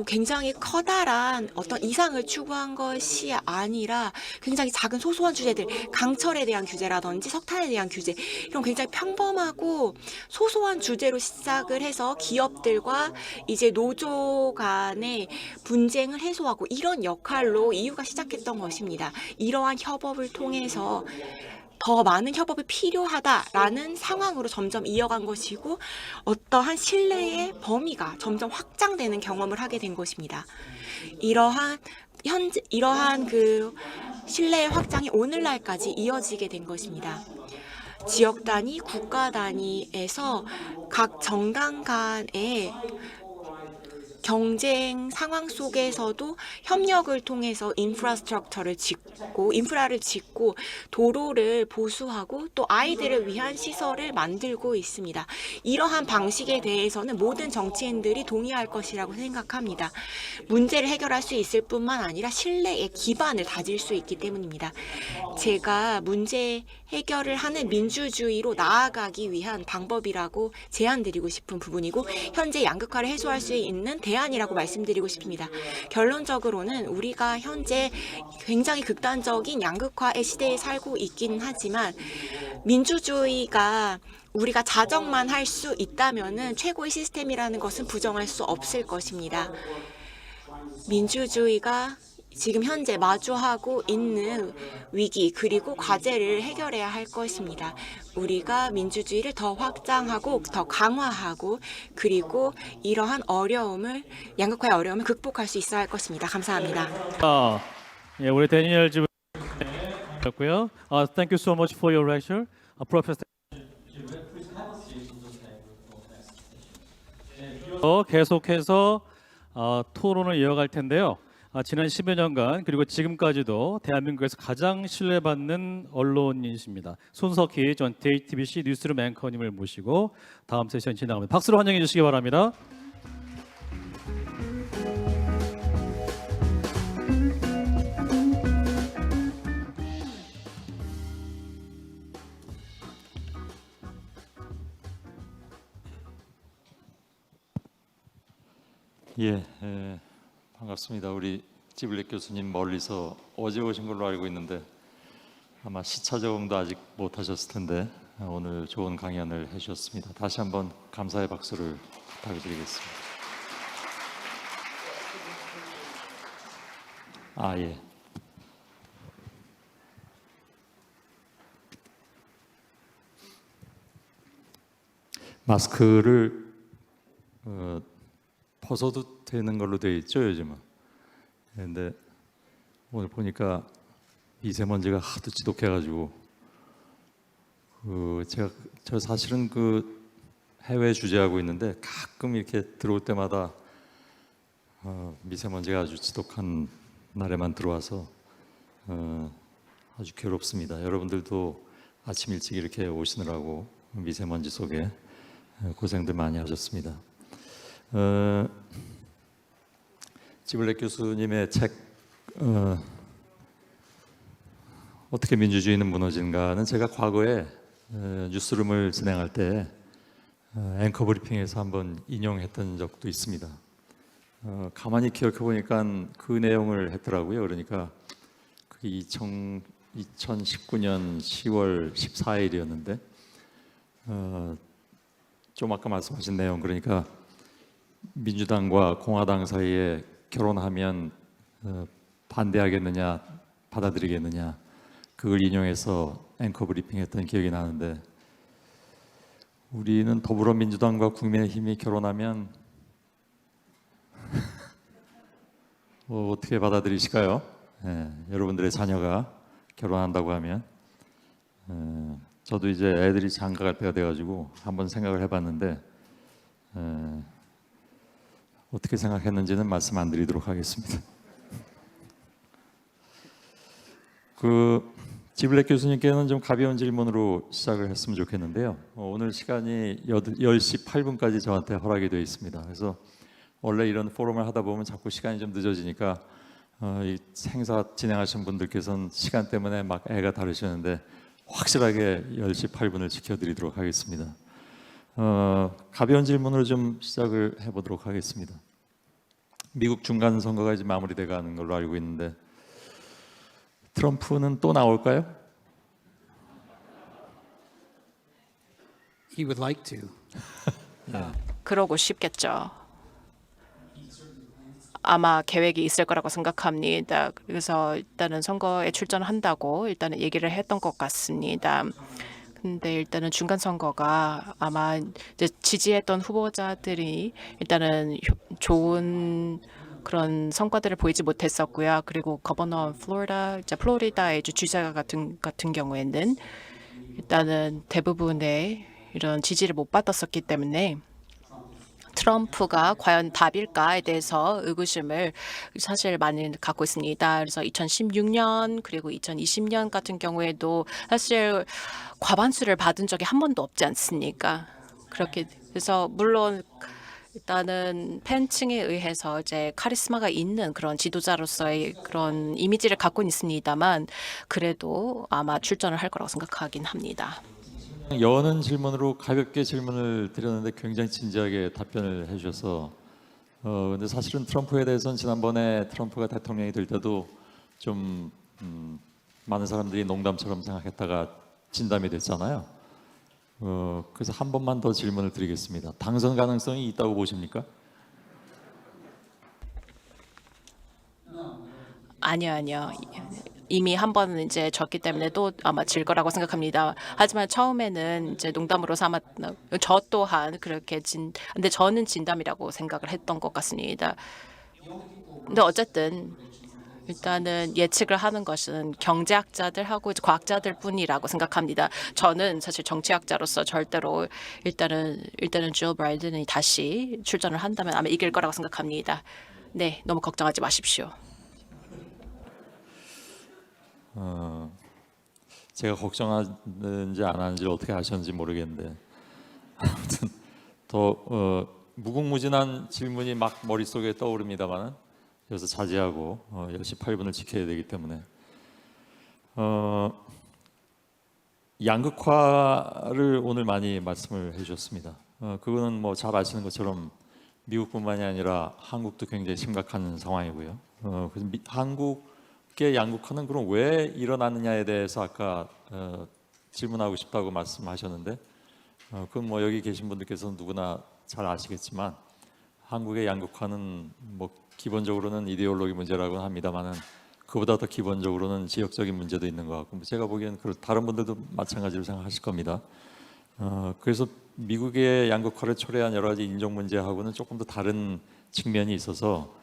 굉장히 커다란 어떤 이상을 추구한 것이 아니라 굉장히 작은 소소한 주제들, 강철에 대한 규제라든지 석탄에 대한 규제, 이런 굉장히 평범하고 소소한 주제로 시작을 해서 기업들과 이제 노조 간의 분쟁을 해소하고 이런 역할로 EU가 시작했던 것입니다. 이러한 협업을 통해서 더 많은 협업이 필요하다라는 상황으로 점점 이어간 것이고 어떠한 신뢰의 범위가 점점 확장되는 경험을 하게 된 것입니다. 이러한 그 신뢰의 확장이 오늘날까지 이어지게 된 것입니다. 지역 단위, 국가 단위에서 각 정당 간의 경쟁 상황 속에서도 협력을 통해서 인프라를 짓고 도로를 보수하고 또 아이들을 위한 시설을 만들고 있습니다. 이러한 방식에 대해서는 모든 정치인들이 동의할 것이라고 생각합니다. 문제를 해결할 수 있을 뿐만 아니라 신뢰의 기반을 다질 수 있기 때문입니다. 제가 문제 해결을 하는 민주주의로 나아가기 위한 방법이라고 제안드리고 싶은 부분이고 현재 양극화를 해소할 수 있는 대안이라고 말씀드리고 싶습니다. 결론적으로는 우리가 현재 굉장히 극단적인 양극화의 시대에 살고 있긴 하지만 민주주의가 우리가 자정만 할 수 있다면은 최고의 시스템이라는 것은 부정할 수 없을 것입니다. 민주주의가 지금 현재 마주하고 있는 위기 그리고 과제를 해결해야 할 것입니다. 우리가 민주주의를 더 확장하고 더 강화하고 그리고 이러한 양극화의 어려움을 극복할 수 있어야 할 것입니다. 감사합니다. 예, 우리 데니엘 집이었고요. Thank you so much for your lecture, Professor. 계속해서 토론을 이어갈 텐데요. 지난 10여 년간 그리고 지금까지도 대한민국에서 가장 신뢰받는 언론이십니다. 손석희 전 JTBC 뉴스룸 앵커님을 모시고 다음 세션 진행합니다. 박수로 환영해 주시기 바랍니다. 반갑습니다. 우리 지블렉 교수님 멀리서 어제 오신 걸로 알고 있는데 아마 시차 적응도 아직 못 하셨을 텐데 오늘 좋은 강연을 해주셨습니다. 다시 한번 감사의 박수를 부탁드리겠습니다. 마스크를 벗어도 되는 걸로 되어 있죠, 요즘은. 근데 오늘 보니까 미세먼지가 하도 지독해가지고 저 사실은 그 해외 주재하고 있는데 가끔 이렇게 들어올 때마다 미세먼지가 아주 지독한 날에만 들어와서 아주 괴롭습니다. 여러분들도 아침 일찍 이렇게 오시느라고 미세먼지 속에 고생들 많이 하셨습니다. 지블렉 교수님의 책 어떻게 민주주의는 무너진가는 제가 과거에 뉴스룸을 진행할 때 앵커 브리핑에서 한번 인용했던 적도 있습니다. 가만히 기억해 보니까 그 내용을 했더라고요. 그러니까 그게 2019년 10월 14일이었는데 좀 아까 말씀하신 내용, 그러니까 민주당과 공화당 사이에 결혼하면 반대하겠느냐 받아들이겠느냐, 그걸 인용해서 앵커 브리핑했던 기억이 나는데, 우리는 더불어민주당과 국민의힘이 결혼하면 어떻게 받아들이실까요? 여러분들의 자녀가 결혼한다고 하면. 저도 이제 애들이 장가갈 때가 돼가지고 한번 생각을 해봤는데 어떻게 생각했는지는 말씀 안 드리도록 하겠습니다. 지블렉 교수님께는 좀 가벼운 질문으로 시작을 했으면 좋겠는데요. 오늘 시간이 10시 8분까지 저한테 허락이 되어 있습니다. 그래서 원래 이런 포럼을 하다 보면 자꾸 시간이 좀 늦어지니까 이 행사 진행하신 분들께서는 시간 때문에 막 애가 다르시는데 확실하게 10시 8분을 지켜드리도록 하겠습니다. 가벼운 질문으로 좀 시작을 해보도록 하겠습니다. 미국 중간 선거가 이제 마무리돼 가는 걸로 알고 있는데 트럼프는 또 나올까요? He would like to. 그러고 싶겠죠. 아마 계획이 있을 거라고 생각합니다. 그래서 일단은 선거에 출전한다고 일단은 얘기를 했던 것 같습니다. 근데 일단은 중간 선거가 아마 이제 지지했던 후보자들이 일단은 좋은 그런 성과들을 보이지 못했었고요. 그리고 거버너 플로리다의 주지사 같은 경우에는 일단은 대부분의 이런 지지를 못 받았었기 때문에 트럼프가 과연 답일까에 대해서 의구심을 사실 많이 갖고 있습니다. 그래서 2016년 그리고 2020년 같은 경우에도 사실 과반수를 받은 적이 한 번도 없지 않습니까? 그렇게 해서 물론 일단은 팬층에 의해서 이제 카리스마가 있는 그런 지도자로서의 그런 이미지를 갖고 있습니다만 그래도 아마 출전을 할 거라고 생각하긴 합니다. 여는 질문으로 가볍게 질문을 드렸는데 굉장히 진지하게 답변을 해주셔서 근데 사실은 트럼프에 대해서는 지난번에 트럼프가 대통령이 될 때도 좀 많은 사람들이 농담처럼 생각했다가 진담이 됐잖아요. 그래서 한 번만 더 질문을 드리겠습니다. 당선 가능성이 있다고 보십니까? 아니요. 이미 한 번은 이제 졌기 때문에 또 아마 질 거라고 생각합니다. 하지만 처음에는 이제 농담으로 삼았 저 또한 그렇게 근데 저는 진담이라고 생각을 했던 것 같습니다. 근데 어쨌든 일단은 예측을 하는 것은 경제학자들하고 이제 과학자들 뿐이라고 생각합니다. 저는 사실 정치학자로서 절대로 일단은 조 바이든이 다시 출전을 한다면 아마 이길 거라고 생각합니다. 네, 너무 걱정하지 마십시오. 제가 걱정하는지 안 하는지 어떻게 아셨는지 모르겠는데 아무튼 더 무궁무진한 질문이 막 머릿속에 떠오릅니다만 그래서 자제하고 10시 8분을 지켜야 되기 때문에 양극화를 오늘 많이 말씀을 해주셨습니다. 그거는 뭐 잘 아시는 것처럼 미국뿐만이 아니라 한국도 굉장히 심각한 상황이고요. 그래서 한국의 양극화는 그럼 왜 일어나느냐에 대해서 아까 질문하고 싶다고 말씀하셨는데 그건 뭐 여기 계신 분들께서는 누구나 잘 아시겠지만 한국의 양극화는 뭐 기본적으로는 이데올로기 문제라고는 합니다만은 그보다 더 기본적으로는 지역적인 문제도 있는 것 같고 제가 보기에는 다른 분들도 마찬가지로 생각하실 겁니다. 그래서 미국의 양극화를 초래한 여러 가지 인종 문제하고는 조금 더 다른 측면이 있어서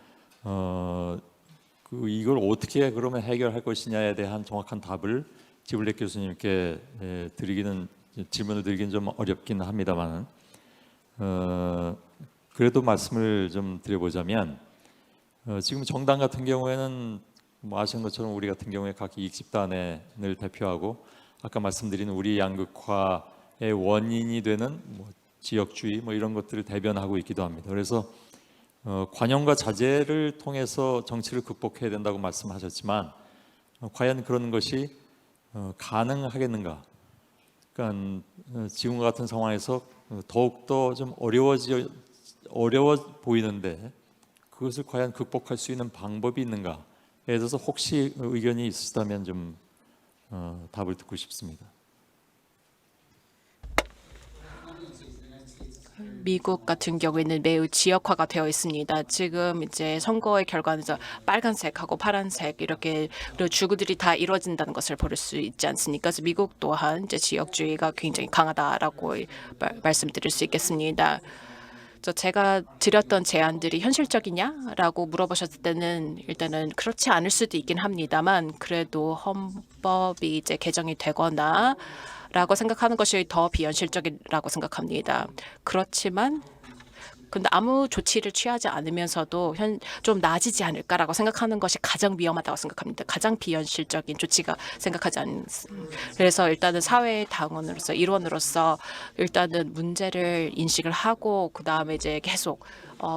이걸 어떻게 그러면 해결할 것이냐에 대한 정확한 답을 지블렉 교수님께 질문을 드리기는 좀 어렵긴 합니다만은 그래도 말씀을 좀 드려보자면 지금 정당 같은 경우에는 뭐 아시는 것처럼 우리 같은 경우에 각 이익 집단을 대표하고 아까 말씀드린 우리 양극화의 원인이 되는 뭐 지역주의 뭐 이런 것들을 대변하고 있기도 합니다. 그래서 관용과 자제를 통해서 정치를 극복해야 된다고 말씀하셨지만 과연 그런 것이 가능하겠는가? 그러니까 지금과 같은 상황에서 더욱더 좀 어려워 보이는데 그것을 과연 극복할 수 있는 방법이 있는가에 대해서 혹시 의견이 있으시다면 좀 답을 듣고 싶습니다. 미국 같은 경우에는 매우 지역화가 되어 있습니다. 지금 이제 선거의 결과는 빨간색하고 파란색 이렇게 주구들이 다 이루어진다는 것을 볼 수 있지 않습니까? 그래서 미국 또한 이제 지역주의가 굉장히 강하다라고 말씀드릴 수 있겠습니다. 제가 드렸던 제안들이 현실적이냐라고 물어보셨을 때는 일단은 그렇지 않을 수도 있긴 합니다만 그래도 헌법이 이제 개정이 되거나 라고 생각하는 것이 더 비현실적이라고 생각합니다. 그렇지만 근데 아무 조치를 취하지 않으면서도 좀 나아지지 않을까라고 생각하는 것이 가장 위험하다고 생각합니다. 가장 비현실적인 조치가 생각하지 않습니다. 그래서 일단은 사회의 당원으로서 일원으로서 일단은 문제를 인식을 하고 그 다음에 이제 계속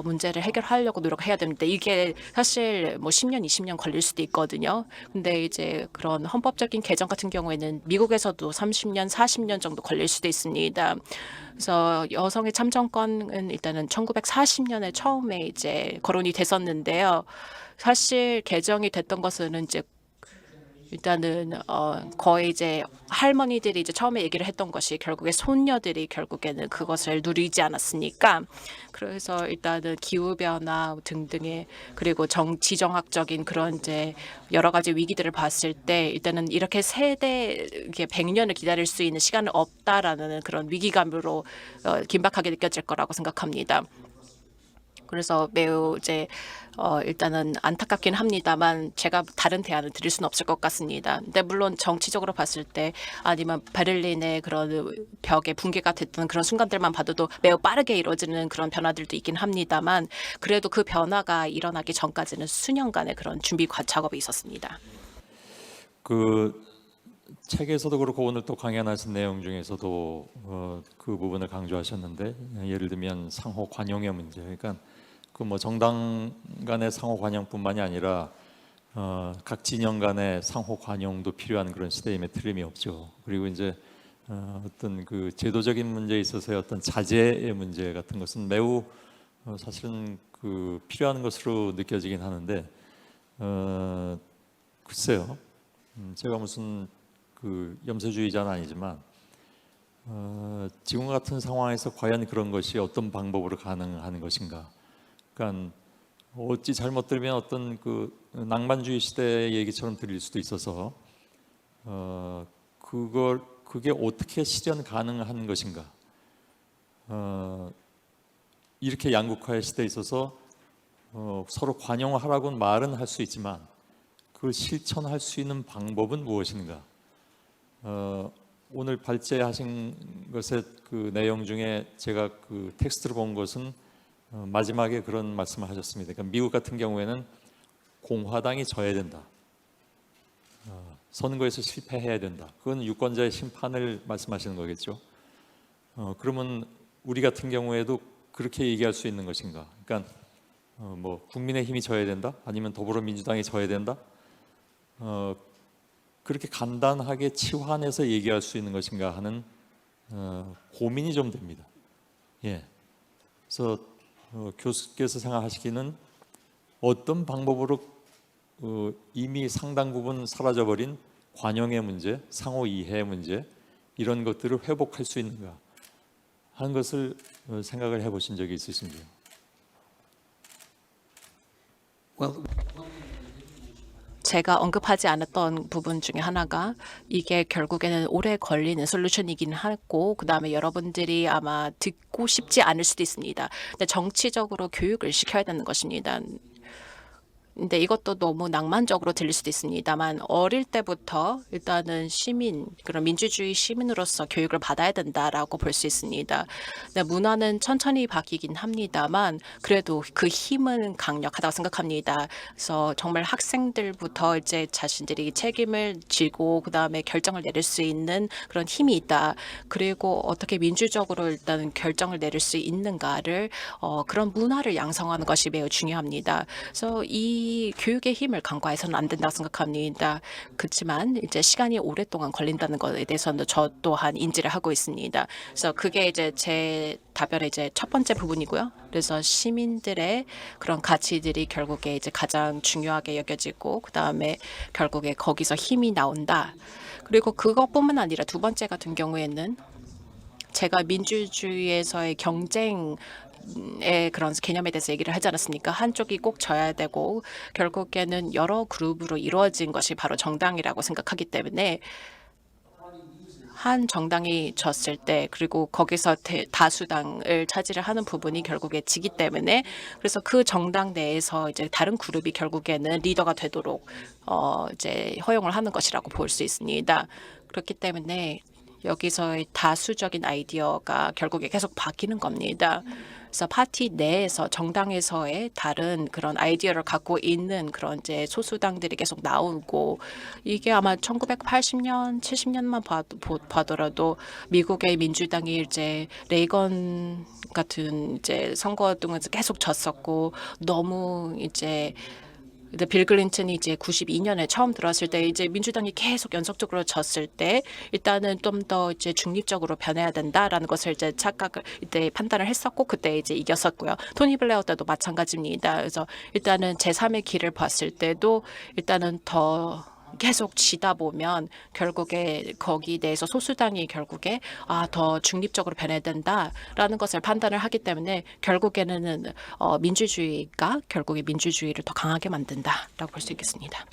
문제를 해결하려고 노력해야 됩니다. 이게 사실 뭐 10년, 20년 걸릴 수도 있거든요. 근데 이제 그런 헌법적인 개정 같은 경우에는 미국에서도 30년, 40년 정도 걸릴 수도 있습니다. 그래서 여성의 참정권은 일단은 1940년에 처음에 이제 거론이 됐었는데요. 사실 개정이 됐던 것은 이제 일단은 거의 이제 할머니들이 이제 처음에 얘기를 했던 것이 결국에 손녀들이 결국에는 그것을 누리지 않았으니까 그래서 일단은 기후 변화 등등의 그리고 지정학적인 그런 이제 여러 가지 위기들을 봤을 때 일단은 이렇게 세대 이렇게 100년을 기다릴 수 있는 시간은 없다라는 그런 위기감으로 긴박하게 느껴질 거라고 생각합니다. 그래서 매우 이제 일단은 안타깝긴 합니다만 제가 다른 대안을 드릴 수는 없을 것 같습니다. 근데 물론 정치적으로 봤을 때 아니면 베를린의 그런 벽의 붕괴가 됐던 그런 순간들만 봐도 매우 빠르게 이루어지는 그런 변화들도 있긴 합니다만 그래도 그 변화가 일어나기 전까지는 수년간의 그런 준비 작업이 있었습니다. 그 책에서도 그렇고 오늘 또 강연하신 내용 중에서도 그 부분을 강조하셨는데 예를 들면 상호 관용의 문제, 그러니까 그 뭐 정당 간의 상호 관용뿐만이 아니라 각 진영 간의 상호 관용도 필요한 그런 시대임에 틀림이 없죠. 그리고 이제 어떤 그 제도적인 문제에 있어서의 어떤 자제의 문제 같은 것은 매우 사실은 그 필요한 것으로 느껴지긴 하는데 글쎄요, 제가 무슨 그 염세주의자는 아니지만 지금 같은 상황에서 과연 그런 것이 어떤 방법으로 가능한 것인가? 그러니까 어찌 잘못 들으면 어떤 그 낭만주의 시대의 얘기처럼 들릴 수도 있어서 그게 어떻게 실현 가능한 것인가? 이렇게 양극화의 시대에 있어서 서로 관용하라고는 말은 할 수 있지만 그걸 실천할 수 있는 방법은 무엇인가? 오늘 발제하신 것의 그 내용 중에 제가 그 텍스트로 본 것은 마지막에 그런 말씀을 하셨습니다. 그러니까 미국 같은 경우에는 공화당이 져야 된다. 선거에서 실패해야 된다. 그건 유권자의 심판을 말씀하시는 거겠죠. 그러면 우리 같은 경우에도 그렇게 얘기할 수 있는 것인가? 그러니까 뭐 국민의힘이 져야 된다, 아니면 더불어민주당이 져야 된다. 그렇게 간단하게 치환해서 얘기할 수 있는 것인가 하는 고민이 좀 됩니다. 예. 그래서 교수께서 생각하시기는 어떤 방법으로 이미 상당 부분 사라져버린 관용의 문제, 상호 이해의 문제 이런 것들을 회복할 수 있는가 하는 것을 생각을 해보신 적이 있으신지요? 제가 언급하지 않았던 부분 중에 하나가 이게 결국에는 오래 걸리는 솔루션이긴 하고 그다음에 여러분들이 아마 듣고 싶지 않을 수도 있습니다. 근데 정치적으로 교육을 시켜야 되는 것입니다. 근데 이것도 너무 낭만적으로 들릴 수도 있습니다만 어릴 때부터 일단은 시민, 그런 민주주의 시민으로서 교육을 받아야 된다라고 볼 수 있습니다. 네, 문화는 천천히 바뀌긴 합니다만 그래도 그 힘은 강력하다고 생각합니다. 그래서 정말 학생들부터 이제 자신들이 책임을 지고 그다음에 결정을 내릴 수 있는 그런 힘이 있다. 그리고 어떻게 민주적으로 일단 결정을 내릴 수 있는가를 그런 문화를 양성하는 것이 매우 중요합니다. 그래서 이 교육의 힘을 간과해서는 안 된다고 생각합니다. 그렇지만 이제 시간이 오랫동안 걸린다는 것에 대해서는 저 또한 인지를 하고 있습니다. 그래서 그게 이제 제 답변의 이제 첫 번째 부분이고요. 그래서 시민들의 그런 가치들이 결국에 이제 가장 중요하게 여겨지고 그다음에 결국에 거기서 힘이 나온다. 그리고 그것뿐만 아니라 두 번째 같은 경우에는 제가 민주주의에서의 경쟁의 그런 개념에 대해서 얘기를 하지 않았습니까? 한쪽이 꼭 져야 되고 결국에는 여러 그룹으로 이루어진 것이 바로 정당이라고 생각하기 때문에 한 정당이 졌을 때 그리고 거기서 다수당을 차지를 하는 부분이 결국에 지기 때문에 그래서 그 정당 내에서 이제 다른 그룹이 결국에는 리더가 되도록 이제 허용을 하는 것이라고 볼 수 있습니다. 그렇기 때문에 여기서의 다수적인 아이디어가 결국에 계속 바뀌는 겁니다. 그래서 파티 내에서 정당에서의 다른 그런 아이디어를 갖고 있는 그런 이제 소수당들이 계속 나오고 이게 아마 1980년, 70년만 봐더라도 미국의 민주당이 이제 레이건 같은 이제 선거 등에서 계속 졌었고 너무 이제 빌 클린턴이 이제 92년에 처음 들어왔을 때 이제 민주당이 계속 연속적으로 졌을 때 일단은 좀 더 이제 중립적으로 변해야 된다라는 것을 이제 착각을 이때 판단을 했었고 그때 이제 이겼었고요. 토니 블레어 때도 마찬가지입니다. 그래서 일단은 제3의 길을 봤을 때도 일단은 더 계속 지다 보면 결국에 거기 대해서 소수당이 결국에 더 중립적으로 변해야 된다라는 것을 판단을 하기 때문에 결국에는 민주주의가 결국에 민주주의를 더 강하게 만든다라고 볼 수 있겠습니다.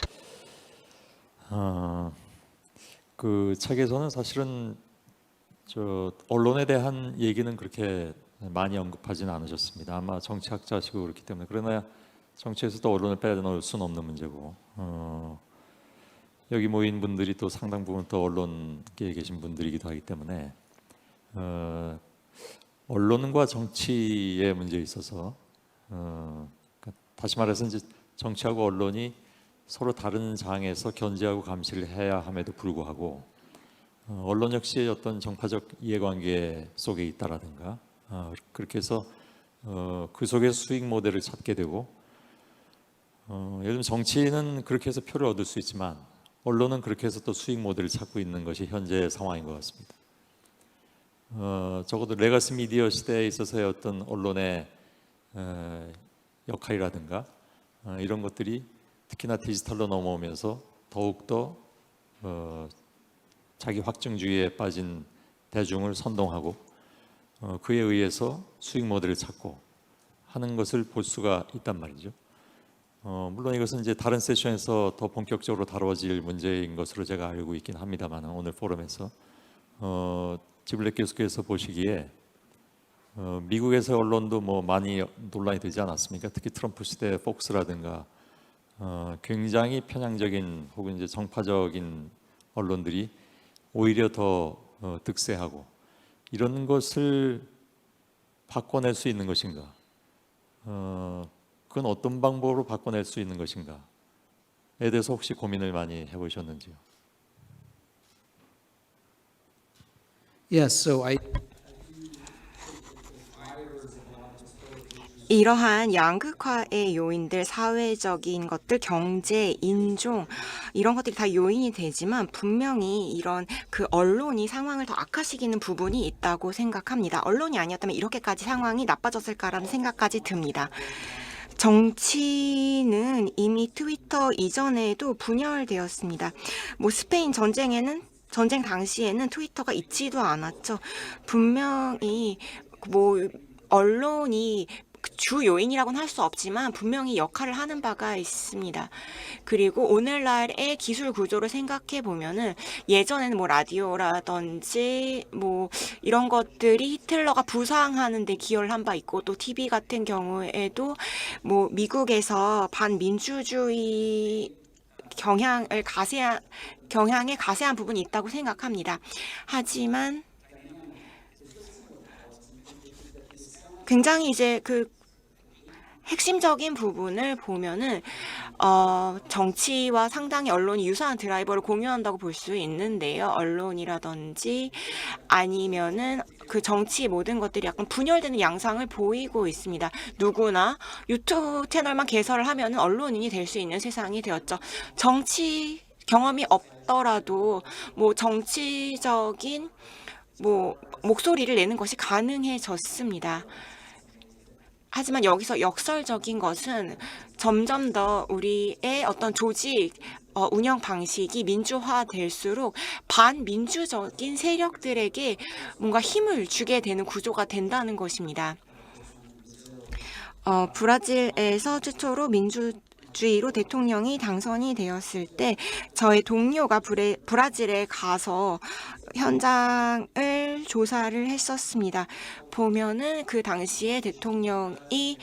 그 책에서는 사실은 저 언론에 대한 얘기는 그렇게 많이 언급하지는 않으셨습니다. 아마 정치학자시고 그렇기 때문에 그러나 정치에서도 언론을 빼놓을 수는 없는 문제고 여기 모인 분들이 또 상당 부분 또 언론계에 계신 분들이기도 하기 때문에 언론과 정치의 문제에 있어서 다시 말해서 이제 정치하고 언론이 서로 다른 장에서 견제하고 감시를 해야 함에도 불구하고 언론 역시 어떤 정파적 이해관계 속에 있다라든가 그렇게 해서 그 속에 수익 모델을 찾게 되고 예를 들면 정치는 그렇게 해서 표를 얻을 수 있지만 언론은 그렇게 해서 또 수익 모델을 찾고 있는 것이 현재 상황인 것 같습니다. 적어도 레거시 미디어 시대에 있어서의 어떤 언론의 역할이라든가 이런 것들이 특히나 디지털로 넘어오면서 더욱더 자기 확증주의에 빠진 대중을 선동하고 그에 의해서 수익 모델을 찾고 하는 것을 볼 수가 있단 말이죠. 물론 이것은 이제 다른 세션에서 더 본격적으로 다뤄질 문제인 것으로 제가 알고 있긴 합니다만 오늘 포럼에서 지블렉 교수께서 보시기에 미국에서 언론도 뭐 많이 논란이 되지 않았습니까? 특히 트럼프 시대 폭스라든가 굉장히 편향적인 혹은 이제 정파적인 언론들이 오히려 더 득세하고 이런 것을 바꿔낼 수 있는 것인가? 그건 어떤 방법으로 바꿔낼 수 있는 것인가에 대해서 혹시 고민을 많이 해보셨는지요? Yes, so 이러한 양극화의 요인들, 사회적인 것들, 경제, 인종 이런 것들이 다 요인이 되지만 분명히 이런 그 언론이 상황을 더 악화시키는 부분이 있다고 생각합니다. 언론이 아니었다면 이렇게까지 상황이 나빠졌을까라는 생각까지 듭니다. 정치는 이미 트위터 이전에도 분열되었습니다. 뭐 스페인 전쟁 당시에는 트위터가 있지도 않았죠. 분명히 뭐 언론이 주 요인이라고는 할 수 없지만 분명히 역할을 하는 바가 있습니다. 그리고 오늘날의 기술 구조를 생각해 보면은 예전에는 뭐 라디오라든지 뭐 이런 것들이 히틀러가 부상하는 데 기여를 한 바 있고, 또 TV 같은 경우에도 뭐 미국에서 반민주주의 경향에 가세한 부분이 있다고 생각합니다. 하지만 굉장히 이제 그 핵심적인 부분을 보면은 정치와 상당히 언론이 유사한 드라이버를 공유한다고 볼 수 있는데요. 언론이라든지 아니면은 그 정치 모든 것들이 약간 분열되는 양상을 보이고 있습니다. 누구나 유튜브 채널만 개설을 하면은 언론인이 될 수 있는 세상이 되었죠. 정치 경험이 없더라도 뭐 정치적인 뭐 목소리를 내는 것이 가능해졌습니다. 하지만 여기서 역설적인 것은 점점 더 우리의 어떤 조직 운영 방식이 민주화될수록 반민주적인 세력들에게 뭔가 힘을 주게 되는 구조가 된다는 것입니다. 브라질에서 최초로 민주주의로 대통령이 당선이 되었을 때 저의 동료가 브라질에 가서 현장을 조사를 했었습니다. 보면은 그 당시에 대통령이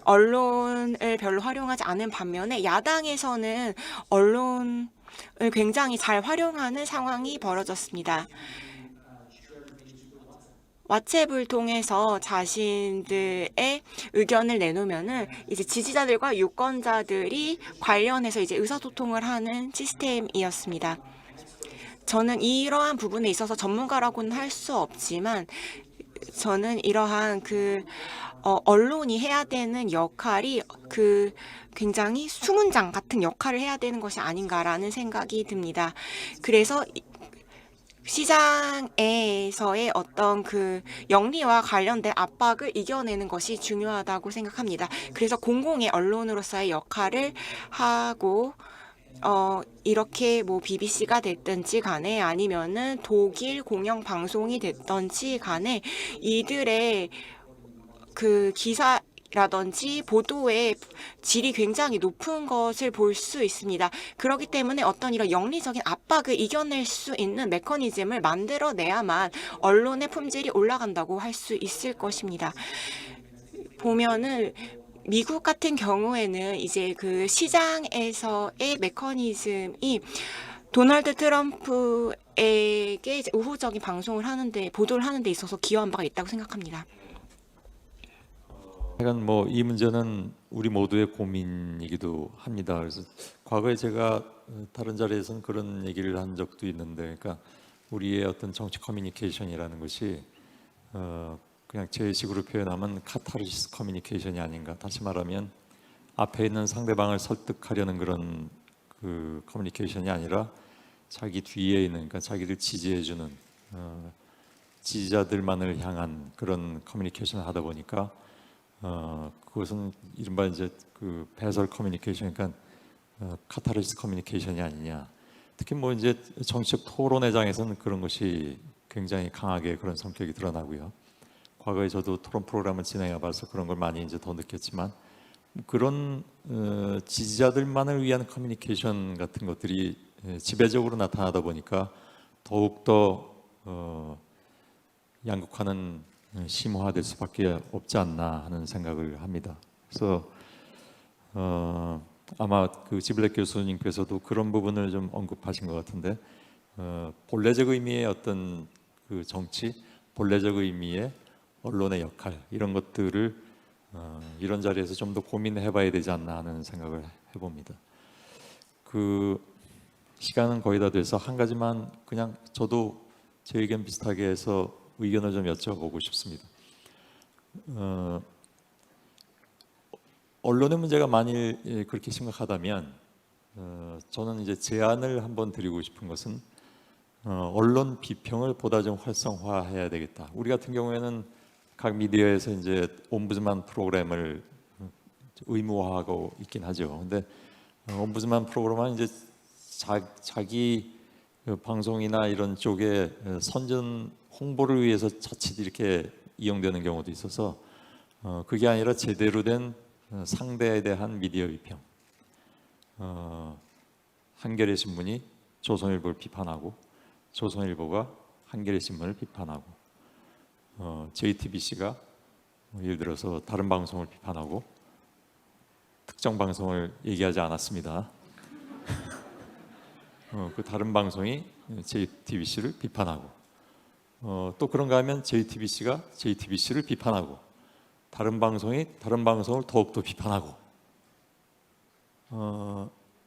언론을 별로 활용하지 않은 반면에 야당에서는 언론을 굉장히 잘 활용하는 상황이 벌어졌습니다. 왓츠앱을 통해서 자신들의 의견을 내놓으면은 이제 지지자들과 유권자들이 관련해서 이제 의사소통을 하는 시스템이었습니다. 저는 이러한 부분에 있어서 전문가라고는 할 수 없지만 저는 이러한 언론이 해야 되는 역할이 굉장히 수문장 같은 역할을 해야 되는 것이 아닌가라는 생각이 듭니다. 그래서 시장에서의 어떤 영리와 관련된 압박을 이겨내는 것이 중요하다고 생각합니다. 그래서 공공의 언론으로서의 역할을 하고 이렇게 뭐 BBC가 됐든지 간에 아니면은 독일 공영 방송이 됐든지 간에 이들의 기사라든지 보도의 질이 굉장히 높은 것을 볼 수 있습니다. 그렇기 때문에 어떤 이런 영리적인 압박을 이겨낼 수 있는 메커니즘을 만들어내야만 언론의 품질이 올라간다고 할 수 있을 것입니다. 보면은 미국 같은 경우에는 이제 시장에서의 메커니즘이 도널드 트럼프에게 이제 우호적인 보도를 하는 데 있어서 기여한 바가 있다고 생각합니다. 하여간 뭐 이 문제는 우리 모두의 고민이기도 합니다. 그래서 과거에 제가 다른 자리에서는 그런 얘기를 한 적도 있는데, 그러니까 우리의 어떤 정치 커뮤니케이션이라는 것이 그냥 제 식으로 표현하면 카타르시스 커뮤니케이션이 아닌가. 다시 말하면 앞에 있는 상대방을 설득하려는 그런 커뮤니케이션이 아니라 자기 뒤에 있는, 그러니까 자기를 지지해주는 지지자들만을 향한 그런 커뮤니케이션을 하다 보니까 그것은 이른바 이제 배설 커뮤니케이션, 그러니까 카타르시스 커뮤니케이션이 아니냐. 특히 뭐 이제 정치적 토론회장에서는 그런 것이 굉장히 강하게 그런 성격이 드러나고요. 과거에 저도 토론 프로그램을 진행해봐서 그런 걸 많이 이제 더 느꼈지만, 그런 지지자들만을 위한 커뮤니케이션 같은 것들이 지배적으로 나타나다 보니까 더욱 더 양극화는 심화될 수밖에 없지 않나 하는 생각을 합니다. 그래서 아마 지블렉 교수님께서도 그런 부분을 좀 언급하신 것 같은데, 본래적 의미의 어떤 정치, 본래적 의미의 언론의 역할, 이런 것들을 이런 자리에서 좀 더 고민해봐야 되지 않나 하는 생각을 해봅니다. 시간은 거의 다 돼서 한 가지만 그냥 저도 제 의견 비슷하게 해서 의견을 좀 여쭤보고 싶습니다. 언론의 문제가 만일 그렇게 심각하다면 저는 이제 제안을 한번 드리고 싶은 것은 언론 비평을 보다 좀 활성화해야 되겠다. 우리 같은 경우에는 각 미디어에서 이제 옴부즈만 프로그램을 의무화하고 있긴 하죠. 근데 옴부즈만 프로그램은 이제 자기 방송이나 이런 쪽에 선전 홍보를 위해서 자칫 이렇게 이용되는 경우도 있어서 그게 아니라 제대로 된 상대에 대한 미디어 비평. 한겨레 신문이 조선일보를 비판하고 조선일보가 한겨레 신문을 비판하고 JTBC가 예를 들어서 다른 방송을 비판하고 특정 방송을 얘기하지 않았습니다. 그 다른 방송이 JTBC를 비판하고 또 그런가 하면 JTBC가 JTBC를 비판하고 다른 방송이 다른 방송을 더욱더 비판하고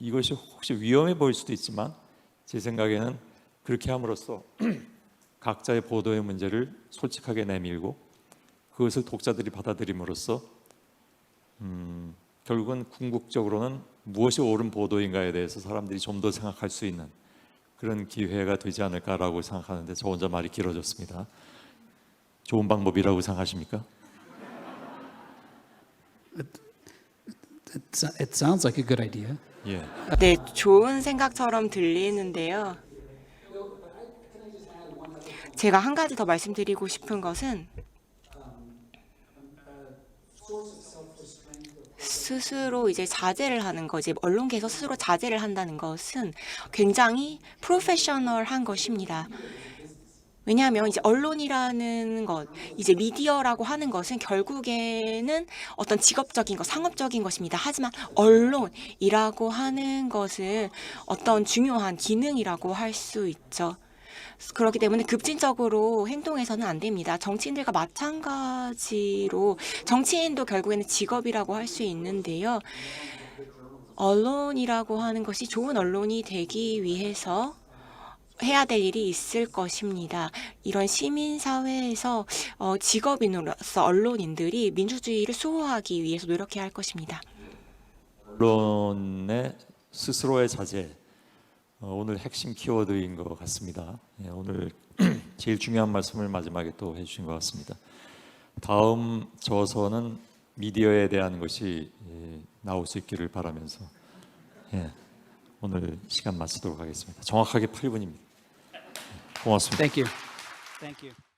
이것이 혹시 위험해 보일 수도 있지만 제 생각에는 그렇게 함으로써 각자의 보도의 문제를 솔직하게 내밀고 그것을 독자들이 받아들임으로써 결국은 궁극적으로는 무엇이 옳은 보도인가에 대해서 사람들이 좀 더 생각할 수 있는 그런 기회가 되지 않을까라고 생각하는데 저 혼자 말이 길어졌습니다. 좋은 방법이라고 생각하십니까? It sounds like a good idea. 예. 네, 좋은 생각처럼 들리는데요. 제가 한 가지 더 말씀드리고 싶은 것은 스스로 이제 자제를 하는 거, 이제 언론계에서 스스로 자제를 한다는 것은 굉장히 프로페셔널한 것입니다. 왜냐하면 이제 언론이라는 것, 이제 미디어라고 하는 것은 결국에는 어떤 직업적인 것, 상업적인 것입니다. 하지만 언론이라고 하는 것은 어떤 중요한 기능이라고 할 수 있죠. 그렇기 때문에 급진적으로 행동해서는 안 됩니다. 정치인들과 마찬가지로 정치인도 결국에는 직업이라고 할 수 있는데요. 언론이라고 하는 것이 좋은 언론이 되기 위해서 해야 될 일이 있을 것입니다. 이런 시민사회에서 직업인으로서 언론인들이 민주주의를 수호하기 위해서 노력해야 할 것입니다. 언론의 스스로의 자제 오늘 핵심 키워드인 것 같습니다. 예, 오늘 제일 중요한 말씀을 마지막에 또 해주신 것 같습니다. 다음 저서는 미디어에 대한 것이 나올 수 있기를 바라면서 오늘 시간 마치도록 하겠습니다. 정확하게 8분입니다. 고맙습니다. Thank you. Thank you.